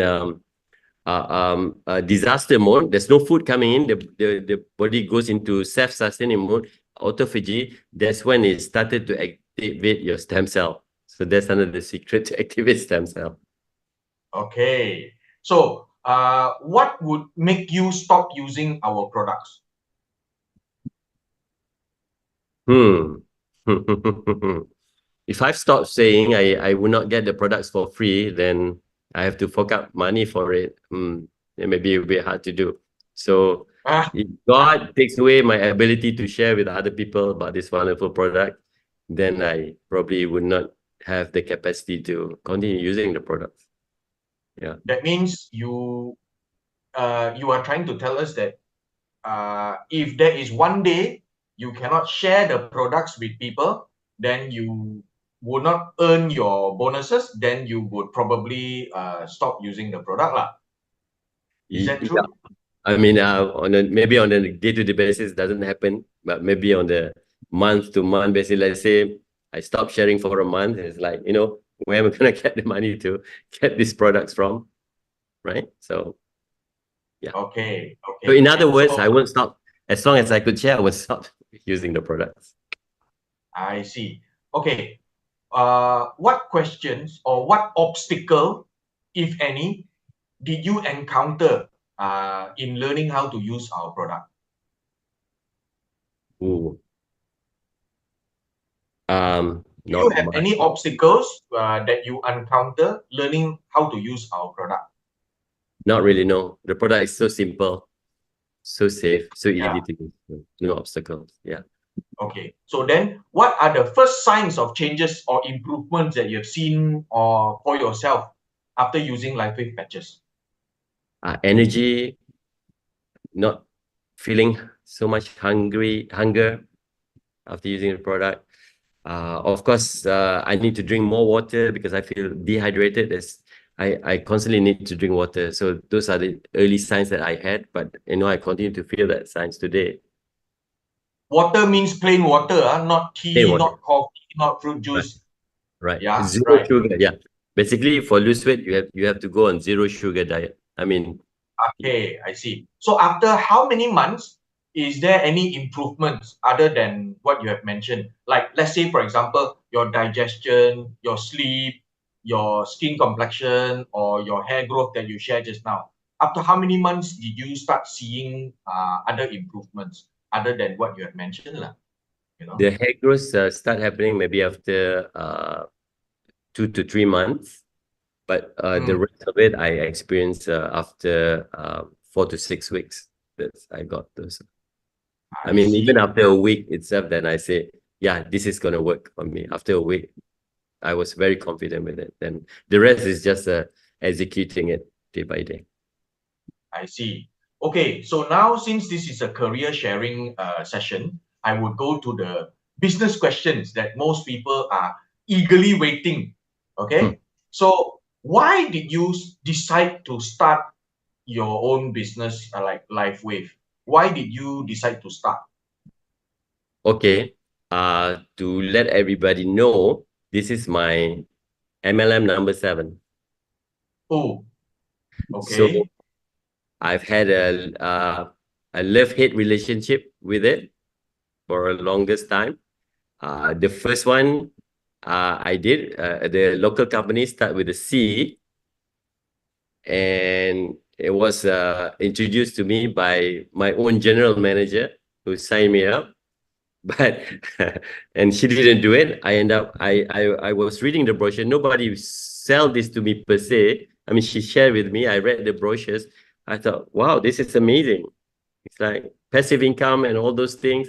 disaster mode. There's no food coming in. The body goes into self-sustaining mode, autophagy. That's when it started to activate your stem cell. So that's another secret to activate stem cell. Okay. So what would make you stop using our products? If I've stopped saying I will not get the products for free, then I have to fork out money for it. It may be a bit hard to do. So if God takes away my ability to share with other people about this wonderful product, then I probably would not have the capacity to continue using the products. Yeah. That means you are trying to tell us that if there is one day you cannot share the products with people, then you would not earn your bonuses, then you would probably stop using the product lah. Is that true? Yeah. I mean, maybe on a day-to-day basis doesn't happen, but maybe on the month-to-month basis, let's say I stop sharing for a month, it's like, where am I going to get the money to get these products from, right? So, yeah. Okay. So in other words, I won't stop. As long as I could share, I would stop using the products. I see. Okay. What questions or what obstacle, if any, did you encounter in learning how to use our product? Ooh. Do you not have much. any obstacles that you encounter learning how to use our product? Not really, no. The product is so simple, so safe, so easy to use. No obstacles. Yeah. Okay. So then what are the first signs of changes or improvements that you have seen or for yourself after using LifeWave patches? Energy, not feeling so much hunger after using the product. Of course, I need to drink more water because I feel dehydrated. I constantly need to drink water. So those are the early signs that I had, but I continue to feel that signs today. Water means plain water, not Plain tea, water. not coffee, not fruit Right. juice. Right. Yeah, Zero right. sugar. Yeah. Basically, for lose weight, you have to go on zero sugar diet. I mean, Okay, I see. So after how many months is there any improvements other than what you have mentioned? Like, let's say, for example, your digestion, your sleep, your skin complexion, or your hair growth that you shared just now. After how many months did you start seeing other improvements other than what you have mentioned? the hair growth start happening maybe after 2 to 3 months, but the rest of it I experienced after 4 to 6 weeks. I got those. I mean, see. even after a week itself, then I say, yeah, this is gonna work for me. After a week, I was very confident with it. Then the rest is just executing it day by day. I see. Okay, so now since this is a career sharing session, I would go to the business questions that most people are eagerly waiting. Okay, so why did you decide to start your own business like LifeWave? Why did you decide to start? Okay, to let everybody know, this is my MLM number 7. Oh, So okay. I've had a love-hate relationship with it for a longest time. The first one I did, the local company start with a C, and it was introduced to me by my own general manager who signed me up. But and she didn't do it. I was reading the brochure. Nobody sell this to me per se. I mean, she shared with me. I read the brochures. I thought, wow, this is amazing. It's like passive income and all those things.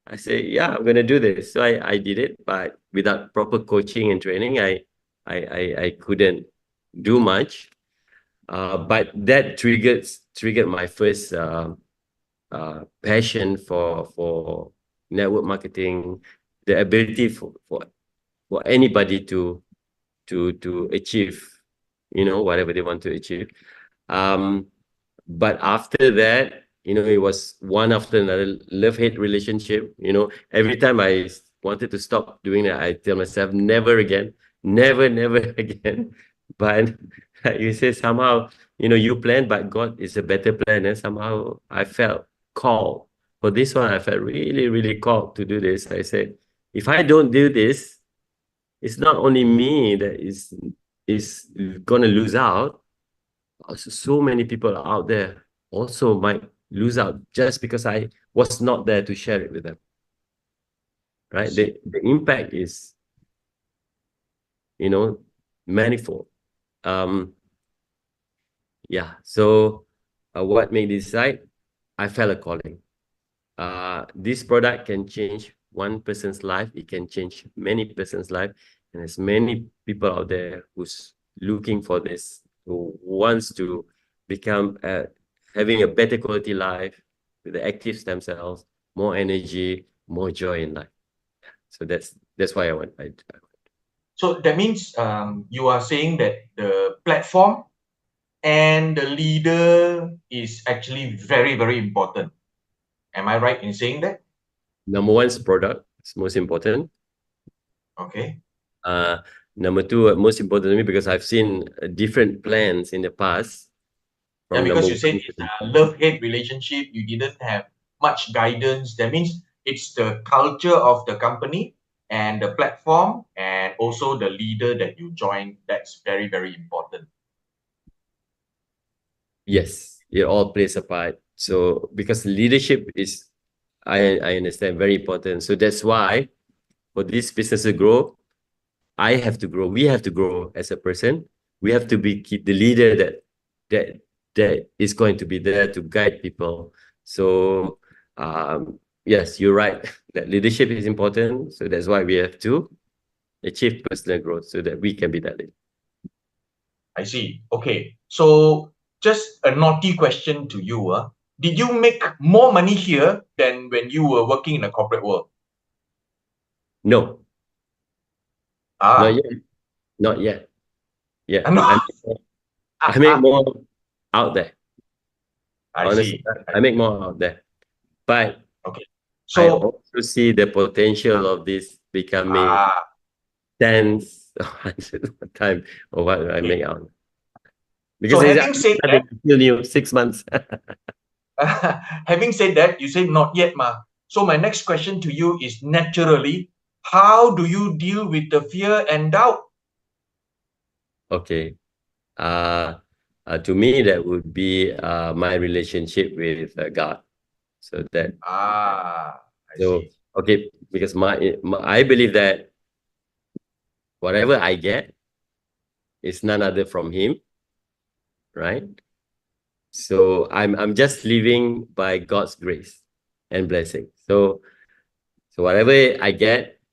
I say, yeah, I'm gonna do this. So I did it, but without proper coaching and training, I couldn't do much. But that triggered my first passion for network marketing, the ability for anybody to achieve, whatever they want to achieve. But after that, it was one after another, love-hate relationship. Every time I wanted to stop doing that, I tell myself, never again, never again. But you say somehow, you plan, but God is a better plan. And somehow I felt called. For this one, I felt really, really called to do this. I said, if I don't do this, it's not only me that is going to lose out. So many people out there also might lose out just because I was not there to share it with them. Right? The impact is, manifold. Yeah. So what made me decide? I felt a calling. This product can change one person's life. It can change many person's life. And there's many people out there who's looking for this, who wants to become having a better quality life with the active stem cells, more energy, more joy in life. So that's why I went. So that means you are saying that the platform and the leader is actually very, very important. Am I right in saying that? Number one is product. It's most important. Okay. Number two, most important to me, because I've seen different plans in the past. Yeah, because you said it's a love-hate relationship, you didn't have much guidance. That means it's the culture of the company and the platform and also the leader that you join. That's very, very important. Yes, it all plays a part. So because leadership is, I understand, very important. So that's why for this business to grow, I have to grow. We have to grow as a person. We have to keep the leader that is going to be there to guide people. So yes, you're right. That leadership is important. So that's why we have to achieve personal growth so that we can be that leader. I see. Okay. So just a naughty question to you. Did you make more money here than when you were working in the corporate world? No, not Ah, yet. Not yet. Yeah, no. I make more out there. I Honestly, see. I make more out there. But Okay. I So, also see the potential of this becoming tens of hundreds of times of what I make out. so Because it's having said that, still new, 6 months. having said that, you say not yet, ma. So my next question to you is naturally, how do you deal with the fear and doubt? Okay. To me, that would be my relationship with God. So that, I so see. okay, because I believe that whatever I get is none other from Him, right? So I'm just living by God's grace and blessing. So whatever I get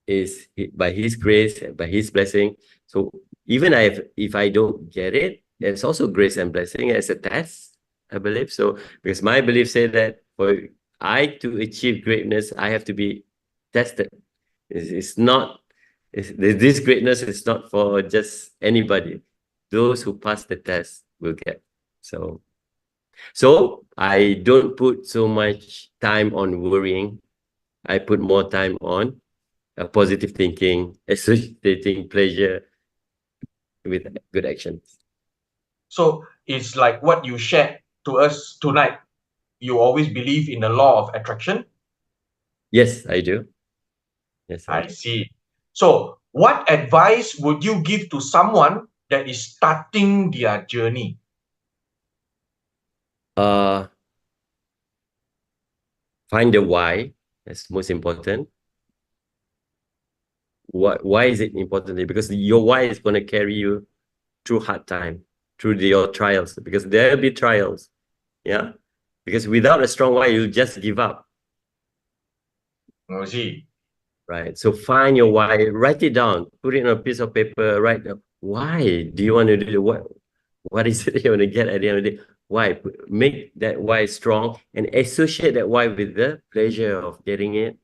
is by His grace and by His blessing. So even if I don't get it, there's also grace and blessing as a test, I believe. So because my belief say that for I to achieve greatness, I have to be tested. It's not, this greatness is not for just anybody. Those who pass the test will get. So I don't put so much time on worrying. I put more time on positive thinking, associating pleasure with good actions. So it's like what you shared to us tonight. You always believe in the law of attraction. Yes, I do. Yes, I I do. see. So what advice would you give to someone that is starting their journey? Find the why. That's most important. Why is it important? Because your why is going to carry you through hard time, through your trials, because there'll be trials. Yeah. Because without a strong why, you'll just give up. I see. Right. So find your why, write it down, put it on a piece of paper, write down why do you want to do what is it you want to get at the end of the day? Why? Make that why strong and associate that why with the pleasure of getting it,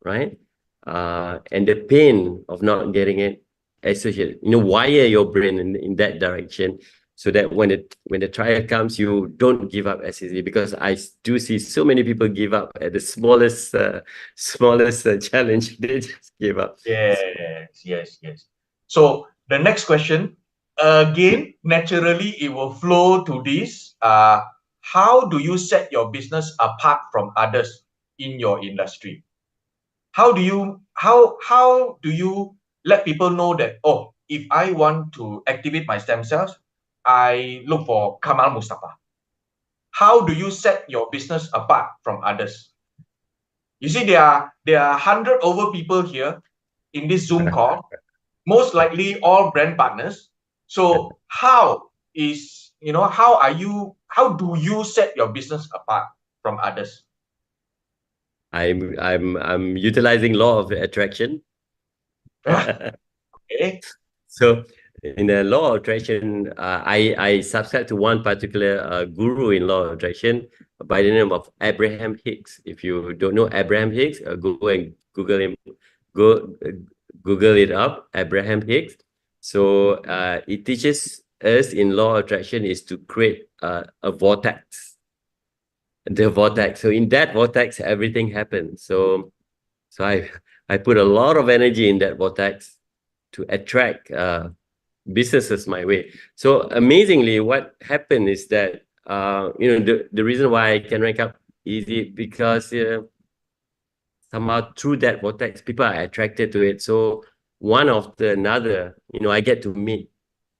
right? And the pain of not getting it, associate, wire your brain in that direction so that when the trial comes, you don't give up as easily, because I do see so many people give up at the smallest challenge. They just give up. Yes. So the next question, again, naturally, it will flow to this. How do you set your business apart from others in your industry? How do you let people know that, oh, if I want to activate my stem cells, I look for Kamal Mustapha? How do you set your business apart from others? You see, there are 100 over people here in this Zoom call, most likely all brand partners. So how do you set your business apart from others? I'm utilizing law of attraction. Okay. So in the law of attraction, I subscribe to one particular guru in law of attraction by the name of Abraham Hicks. If you don't know Abraham Hicks, go and Google him. Google it up, Abraham Hicks. So it teaches us in law of attraction is to create a vortex. The vortex. So in that vortex, everything happens. So I put a lot of energy in that vortex to attract businesses my way. So amazingly, what happened is that the reason why I can rank up easy because somehow through that vortex, people are attracted to it. So one after another, I get to meet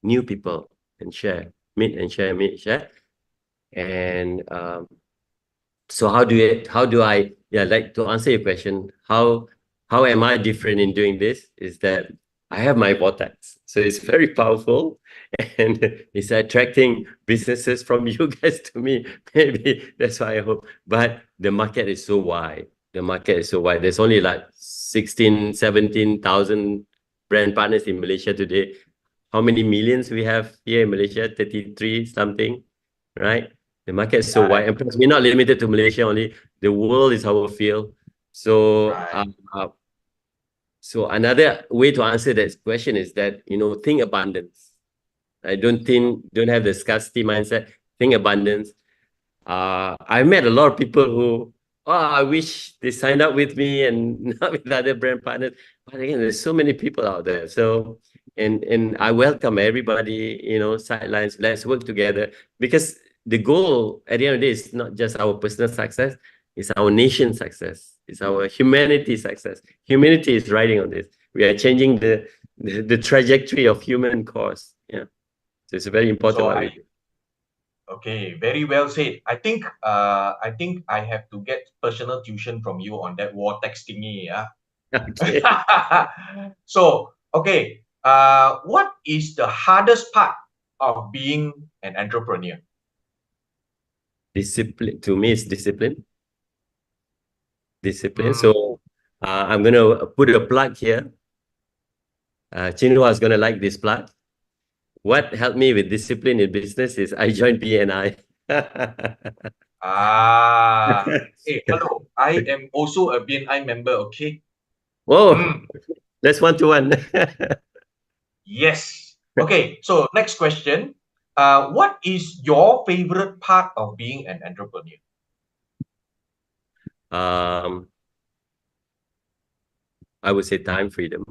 new people and share, meet and share, meet, share. And so how do I, like to answer your question, how am I different in doing this? Is that I have my vortex. So it's very powerful and it's attracting businesses from you guys to me. Maybe that's why I hope. But the market is so wide. The market is so wide. There's only like 16, 17,000 brand partners in Malaysia today. How many millions we have here in Malaysia? 33 something, right? The market is so wide. And plus, we're not limited to Malaysia only. The world is our field. So, so another way to answer that question is that, think abundance. I don't have the scarcity mindset. Think abundance. I met a lot of people who, I wish they signed up with me and not with other brand partners. But again, there's so many people out there. So, and I welcome everybody, sidelines. Let's work together, because the goal at the end of the day is not just our personal success, it's our nation's success. It's our humanity success. Humanity is riding on this. We are changing the trajectory of human course. Yeah. So it's a very important one. Okay, very well said. I think I have to get personal tuition from you on that vortex thingy. Yeah. Okay. So, okay. What is the hardest part of being an entrepreneur? Discipline. To me, it's discipline. Discipline. So I'm going to put a plug here. Chinua is going to like this plug. What helped me with discipline in business is I joined BNI. Hey, hello. I am also a BNI member, okay? Whoa, that's 1-to-1. Yes. Okay, so next question. What is your favorite part of being an entrepreneur? I would say time freedom.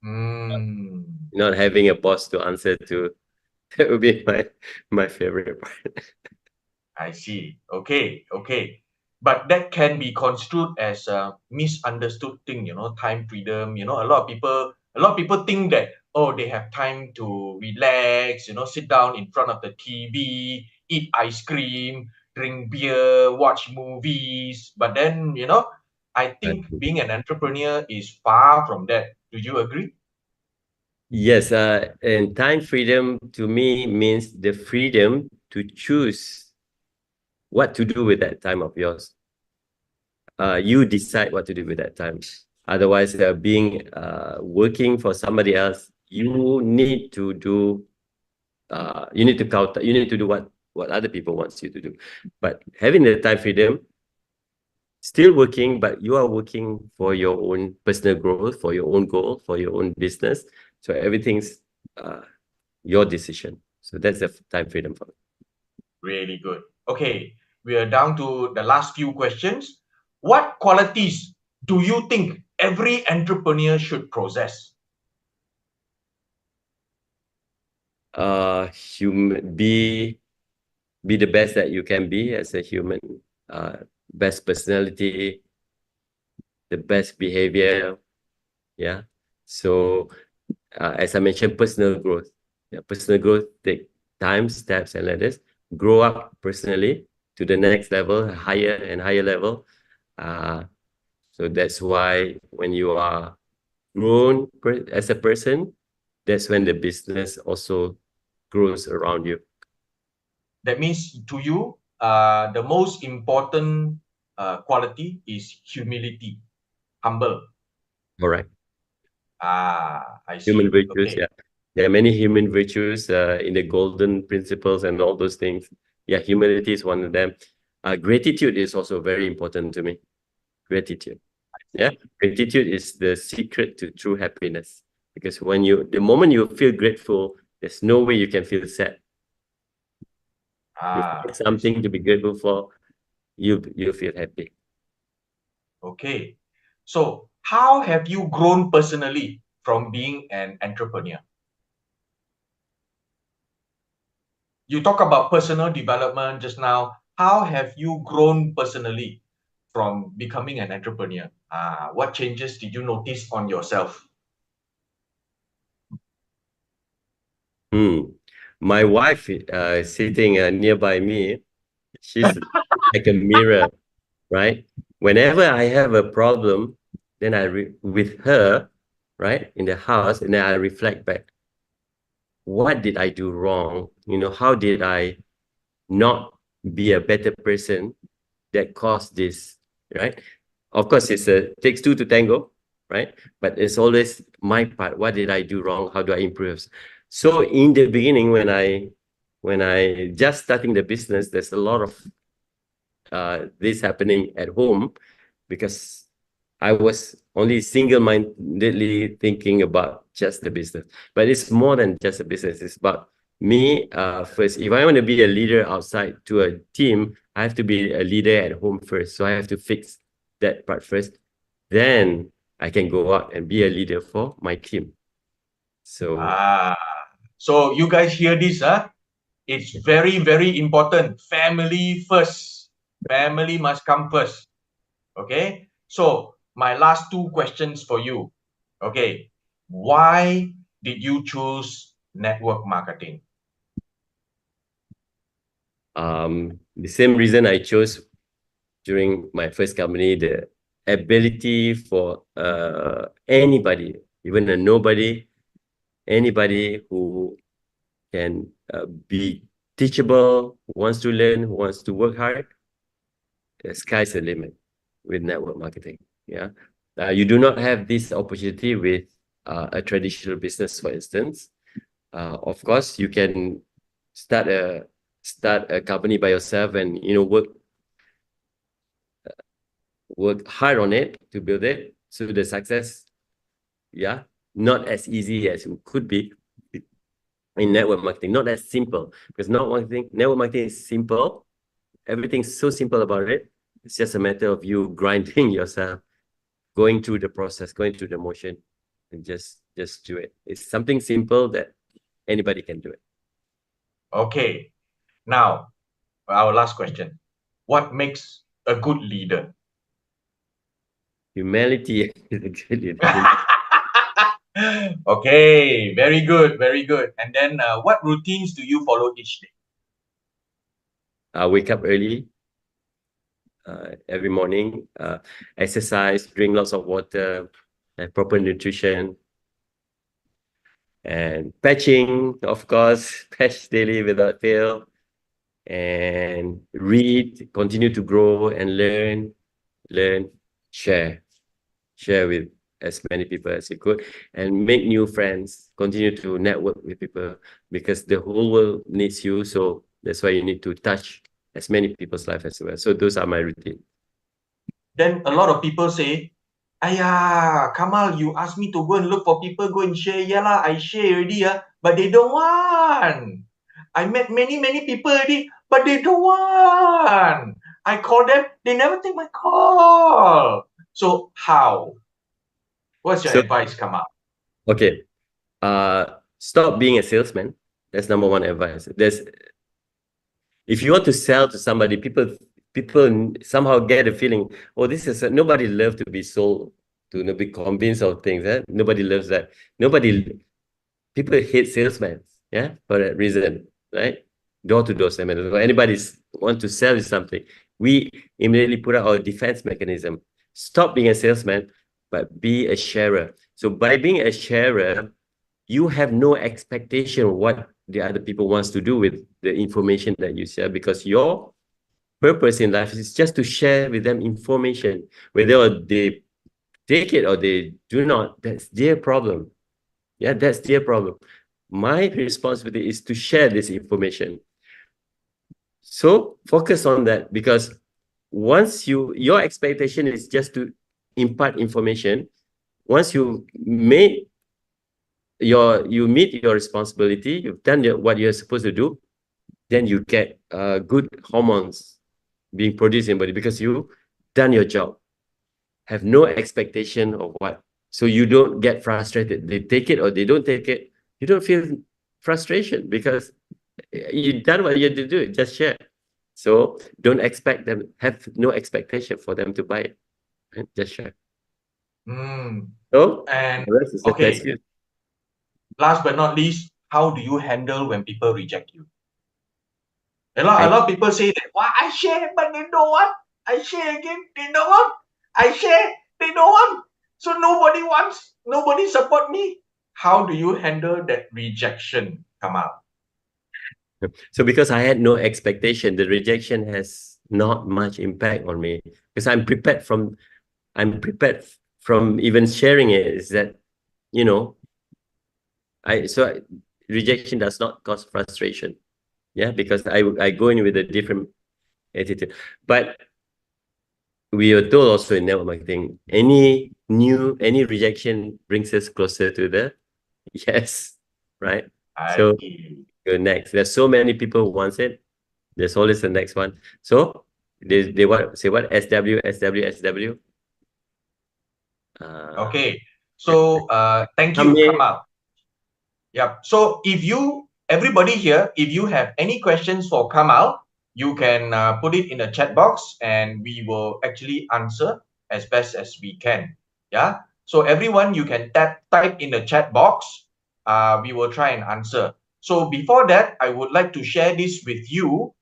Mm. Not having a boss to answer to, that would be my favorite part. I see. Okay, okay. But that can be construed as a misunderstood thing, time freedom. A lot of people think that, oh, they have time to relax, sit down in front of the TV, eat ice cream, drink beer, watch movies. But then, I think being an entrepreneur is far from that. Do you agree? Yes, and time freedom to me means the freedom to choose what to do with that time of yours. You decide what to do with that time. Otherwise, working for somebody else, you need to do what other people wants you to do. But having the time freedom, still working, but you are working for your own personal growth, for your own goal, for your own business. So everything's your decision. So that's the time freedom for me. Really good. Okay, we are down to the last few questions. What qualities do you think every entrepreneur should possess? Be the best that you can be as a human. Best personality, the best behavior. Yeah. So as I mentioned, personal growth. Yeah, personal growth take time, steps, and ladders. Grow up personally to the next level, higher and higher level. So that's why when you are grown as a person, that's when the business also grows around you. That means to you, the most important quality is humility, humble. Correct. I see. Human virtues, Okay. yeah. There are many human virtues in the golden principles and all those things. Yeah, humility is one of them. Gratitude is also very important to me. Gratitude. Yeah, gratitude is the secret to true happiness. Because the moment you feel grateful, there's no way you can feel sad. You find something to be grateful for, you feel happy. Okay. So how have you grown personally from being an entrepreneur? You talk about personal development just now. How have you grown personally from becoming an entrepreneur? What changes did you notice on yourself? My wife sitting nearby me, she's like a mirror, right? Whenever I have a problem, then with her, right, in the house, and then I reflect back. What did I do wrong? How did I not be a better person that caused this, right? Of course, takes two to tango, right? But it's always my part. What did I do wrong? How do I improve? So in the beginning, when I just starting the business, there's a lot of this happening at home because I was only single-mindedly thinking about just the business. But it's more than just a business. It's about me first. If I want to be a leader outside to a team, I have to be a leader at home first. So I have to fix that part first. Then I can go out and be a leader for my team. So you guys hear this, huh? It's very, very important. Family first. Family must come first. Okay? So my last two questions for you. Okay. Why did you choose network marketing? The same reason I chose during my first company, the ability for anybody, even a nobody, anybody who can be teachable, who wants to learn, who wants to work hard, the sky's the limit with network marketing. Yeah, you do not have this opportunity with a traditional business, for instance. Of course, you can start a company by yourself and work hard on it to build it. So the success, yeah, not as easy as it could be in network marketing, not as simple, because network marketing is simple. Everything's so simple about it. It's just a matter of you grinding yourself, going through the process, going through the motion, and just do it. It's something simple that anybody can do it. Okay. Now, our last question. What makes a good leader? Humility is a good leader. Okay, very good, very good. And then what routines do you follow each day? I wake up early every morning, exercise, drink lots of water, have proper nutrition, and patching, of course, patch daily without fail, and read, continue to grow and learn, share with as many people as you could, and make new friends, continue to network with people, because the whole world needs you. So that's why you need to touch as many people's life as well. So those are my routine. Then a lot of people say, Ayah, Kamal, you asked me to go and look for people, go and share. Yeah lah, I share already, but they don't want. I met many, many people already, but they don't want. I call them, they never take my call. So how? What's your advice, Kamal? Okay. Stop being a salesman. That's number one advice. If you want to sell to somebody, people somehow get a feeling, oh, this is nobody loves to be sold to, be convinced of things. Nobody loves that. People hate salesmen, yeah, for that reason, right? Door-to-door salesmen. Anybody want to sell you something, we immediately put out our defense mechanism. Stop being a salesman, but be a sharer. So by being a sharer, you have no expectation of what the other people wants to do with the information that you share, because your purpose in life is just to share with them information. Whether they take it or they do not, that's their problem. Yeah, that's their problem. My responsibility is to share this information. So focus on that, because once your expectation is just to impart information. Once you meet your responsibility, you've done what you're supposed to do, then you get good hormones being produced in body, because you done your job. Have no expectation of what, so you don't get frustrated. They take it or they don't take it, you don't feel frustration, because you done what you had to do. Just share. So don't expect them, have no expectation for them to buy it. Right? Just share. So And the rest is a test case. Last but not least, how do you handle when people reject you? A lot of people say that, well, I share, but they don't want. I share again, they don't want. I share, they don't want. So nobody support me. How do you handle that rejection, Kamal? So because I had no expectation, the rejection has not much impact on me because I'm prepared from even sharing it. Is that, you know, rejection does not cause frustration. Yeah, because I go in with a different attitude. But we are told also in network marketing, any rejection brings us closer to the yes, right? I So go next. There's so many people who wants it. There's always the next one. So they what say what SW SW SW. Okay. So thank Come you, here. Kamal. Yep. So everybody here, if you have any questions for Kamal, you can put it in the chat box and we will actually answer as best as we can. Yeah. So everyone, you can type in the chat box. We will try and answer. So before that, I would like to share this with you.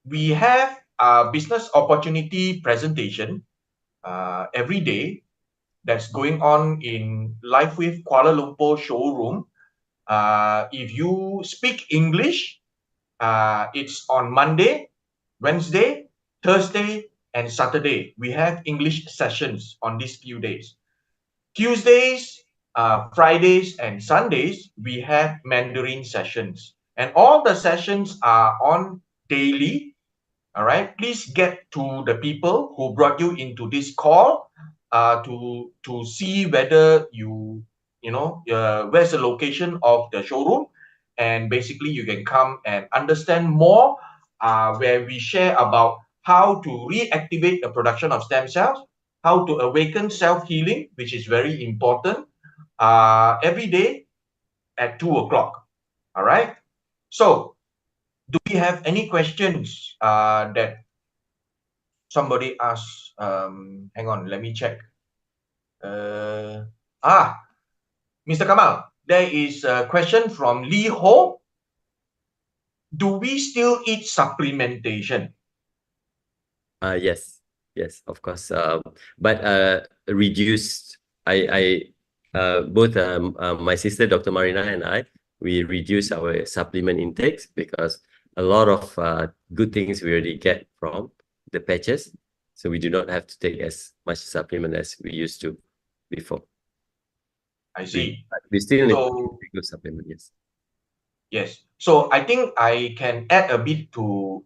We have a business opportunity presentation every day that's going on in LIFEWAVE Kuala Lumpur showroom. If you speak English, it's on Monday, Wednesday, Thursday, and Saturday. We have English sessions on these few days. Tuesdays, Fridays, and Sundays, we have Mandarin sessions. And all the sessions are on daily. All right, please get to the people who brought you into this call to see whether where's the location of the showroom, and basically you can come and understand more where we share about how to reactivate the production of stem cells, how to awaken self-healing, which is very important, every day at 2 o'clock. All right. So do we have any questions that somebody asked? Hang on, let me check. Mr. Kamal, there is a question from Lee Ho. Do we still eat supplementation? Yes, of course. But reduced. Both my sister, Dr. Marina, and I, we reduce our supplement intakes because a lot of good things we already get from the patches. So we do not have to take as much supplement as we used to before. I see. We still need So, good supplement, yes. yes. So I think I can add a bit to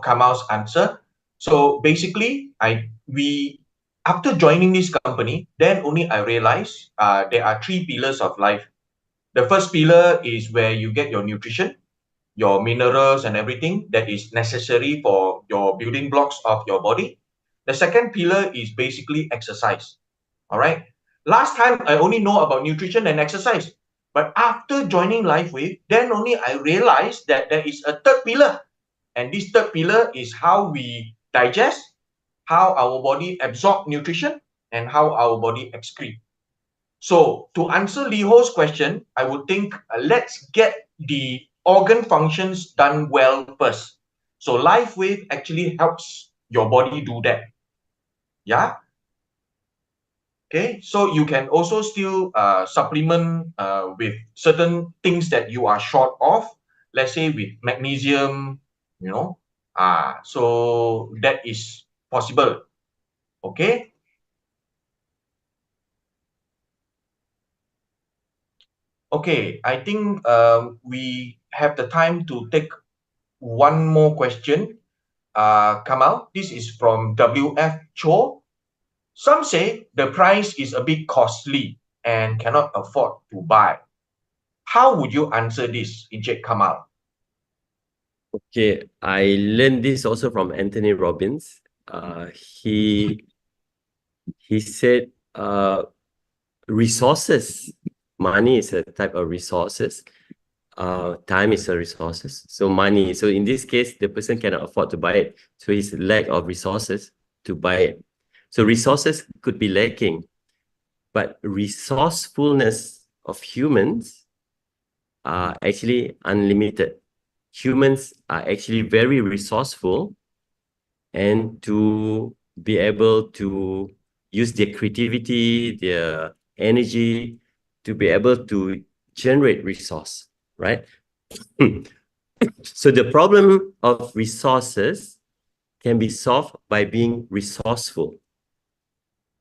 Kamal's answer. So basically, after joining this company, then only I realized there are 3 pillars of life. The first pillar is where you get your nutrition, your minerals and everything that is necessary for your building blocks of your body. The second pillar is basically exercise. All right. Last time I only know about nutrition and exercise, but after joining LifeWave, then only I realized that there is a third pillar. And this third pillar is how we digest, how our body absorb nutrition, and how our body excrete. So to answer Liho's question, I would think let's get the organ functions done well first. So LifeWave actually helps your body do that. Yeah. Okay. So you can also still supplement with certain things that you are short of. Let's say with magnesium, so that is possible. Okay. Okay, I think we have the time to take one more question. Kamal, this is from WF Cho. Some say the price is a bit costly and cannot afford to buy. How would you answer this, Encik Kamal? Okay, I learned this also from Anthony Robbins. He said resources, money is a type of resources. Time is a resources. So money. So in this case, the person cannot afford to buy it. So his lack of resources to buy it. So resources could be lacking, but resourcefulness of humans are actually unlimited. Humans are actually very resourceful, and to be able to use their creativity, their energy to be able to generate resource, right? So the problem of resources can be solved by being resourceful.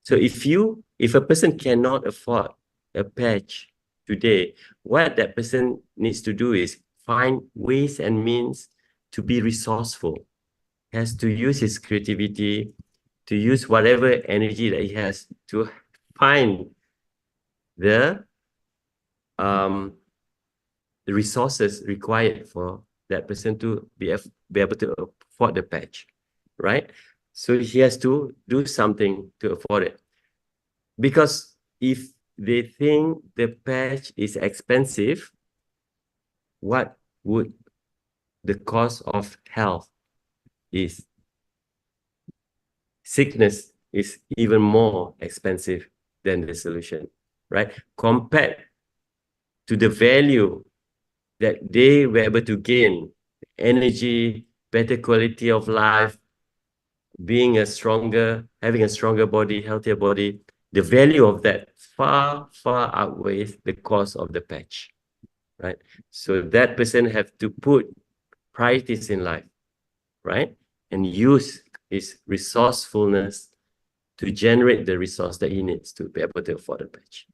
So if a person cannot afford a patch today, what that person needs to do is find ways and means to be resourceful. Has to use his creativity, to use whatever energy that he has to find the resources required for that person to be able to afford the patch, right? So he has to do something to afford it. Because if they think the patch is expensive, what would the cost of health is? Sickness is even more expensive than the solution, right? Compared to the value that they were able to gain, energy, better quality of life, having a stronger body, healthier body, the value of that far, far outweighs the cost of the patch, right? So that person have to put priorities in life, right? And use his resourcefulness to generate the resource that he needs to be able to afford a patch.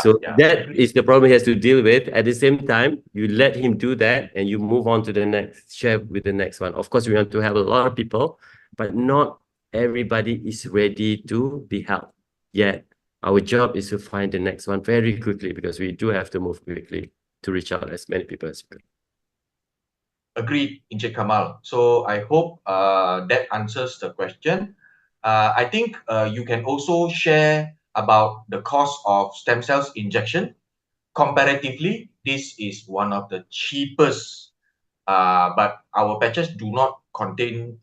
So that is the problem he has to deal with. At the same time, you let him do that and you move on to the next, share with the next one. Of course, we want to have a lot of people, but not everybody is ready to be helped yet. Our job is to find the next one very quickly because we do have to move quickly to reach out as many people as we can. Agreed, Encik Kamal. So I hope that answers the question. I think you can also share about the cost of stem cells injection. Comparatively, this is one of the cheapest, but our patches do not contain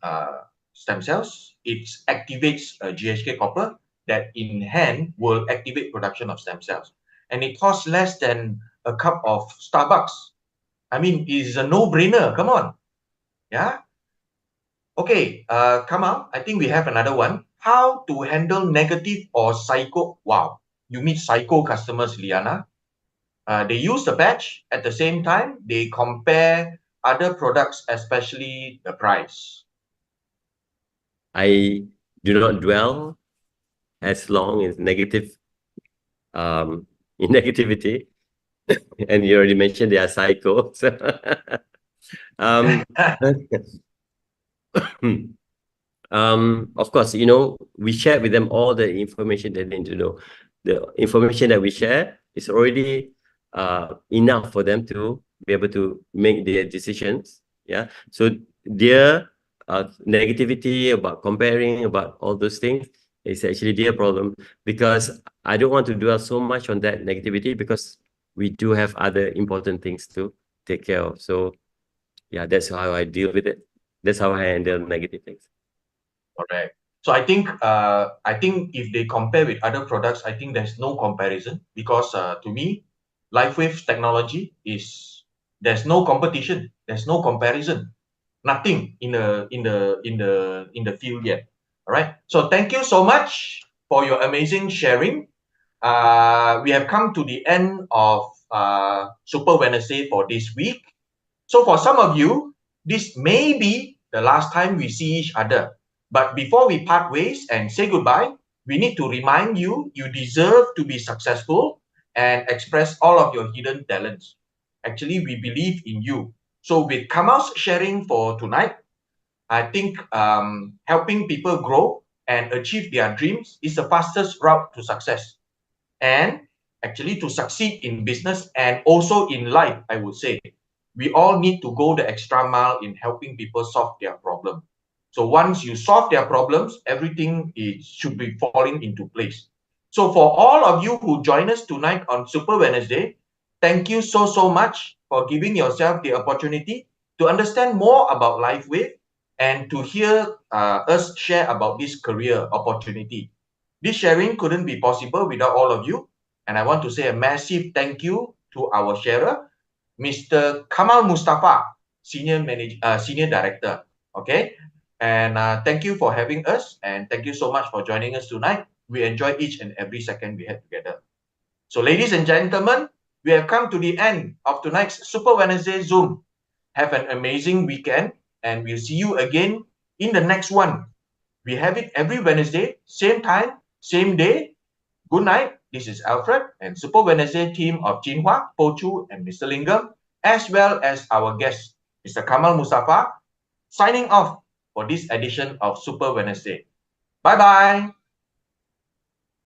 stem cells. It activates GHK copper that in hand will activate production of stem cells. And it costs less than a cup of Starbucks. I mean, it's a no-brainer. Come on. Yeah. Okay, Kamal, I think we have another one. How to handle negative or psycho? Wow, you meet psycho customers, Liana. They use the patch at the same time. They compare other products, especially the price. I do not dwell as long in negativity. And you already mentioned they are psycho. So, of course, we share with them all the information they need to know. The information that we share is already enough for them to be able to make their decisions. Yeah. So their negativity about comparing, about all those things, is actually their problem, because I don't want to dwell so much on that negativity because we do have other important things to take care of. So yeah, that's how I deal with it. That's how I handle negative things. Correct. So I think if they compare with other products, I think there's no comparison because to me, LifeWave technology there's no competition, there's no comparison, nothing in the field yet. All right. So thank you so much for your amazing sharing. We have come to the end of Super Wednesday for this week. So for some of you, this may be the last time we see each other. But before we part ways and say goodbye, we need to remind you, you deserve to be successful and express all of your hidden talents. Actually, we believe in you. So with Kamal's sharing for tonight, I think helping people grow and achieve their dreams is the fastest route to success. And actually to succeed in business and also in life, I would say, we all need to go the extra mile in helping people solve their problem. So once you solve their problems, everything should be falling into place. So for all of you who join us tonight on Super Wednesday, thank you so much for giving yourself the opportunity to understand more about LifeWave and to hear us share about this career opportunity. This sharing couldn't be possible without all of you. And I want to say a massive thank you to our sharer, Mr. Kamal Mustapha, Senior Director. Okay. And thank you for having us. And thank you so much for joining us tonight. We enjoy each and every second we had together. So ladies and gentlemen, we have come to the end of tonight's Super Wednesday Zoom. Have an amazing weekend, and we'll see you again in the next one. We have it every Wednesday, same time, same day. Good night. This is Alfred and Super Wednesday team of Chin Hua, Po Chu, and Mr. Lingam, as well as our guest, Mr. Kamal Mustapha, signing off for this edition of Super Wednesday. Bye-bye.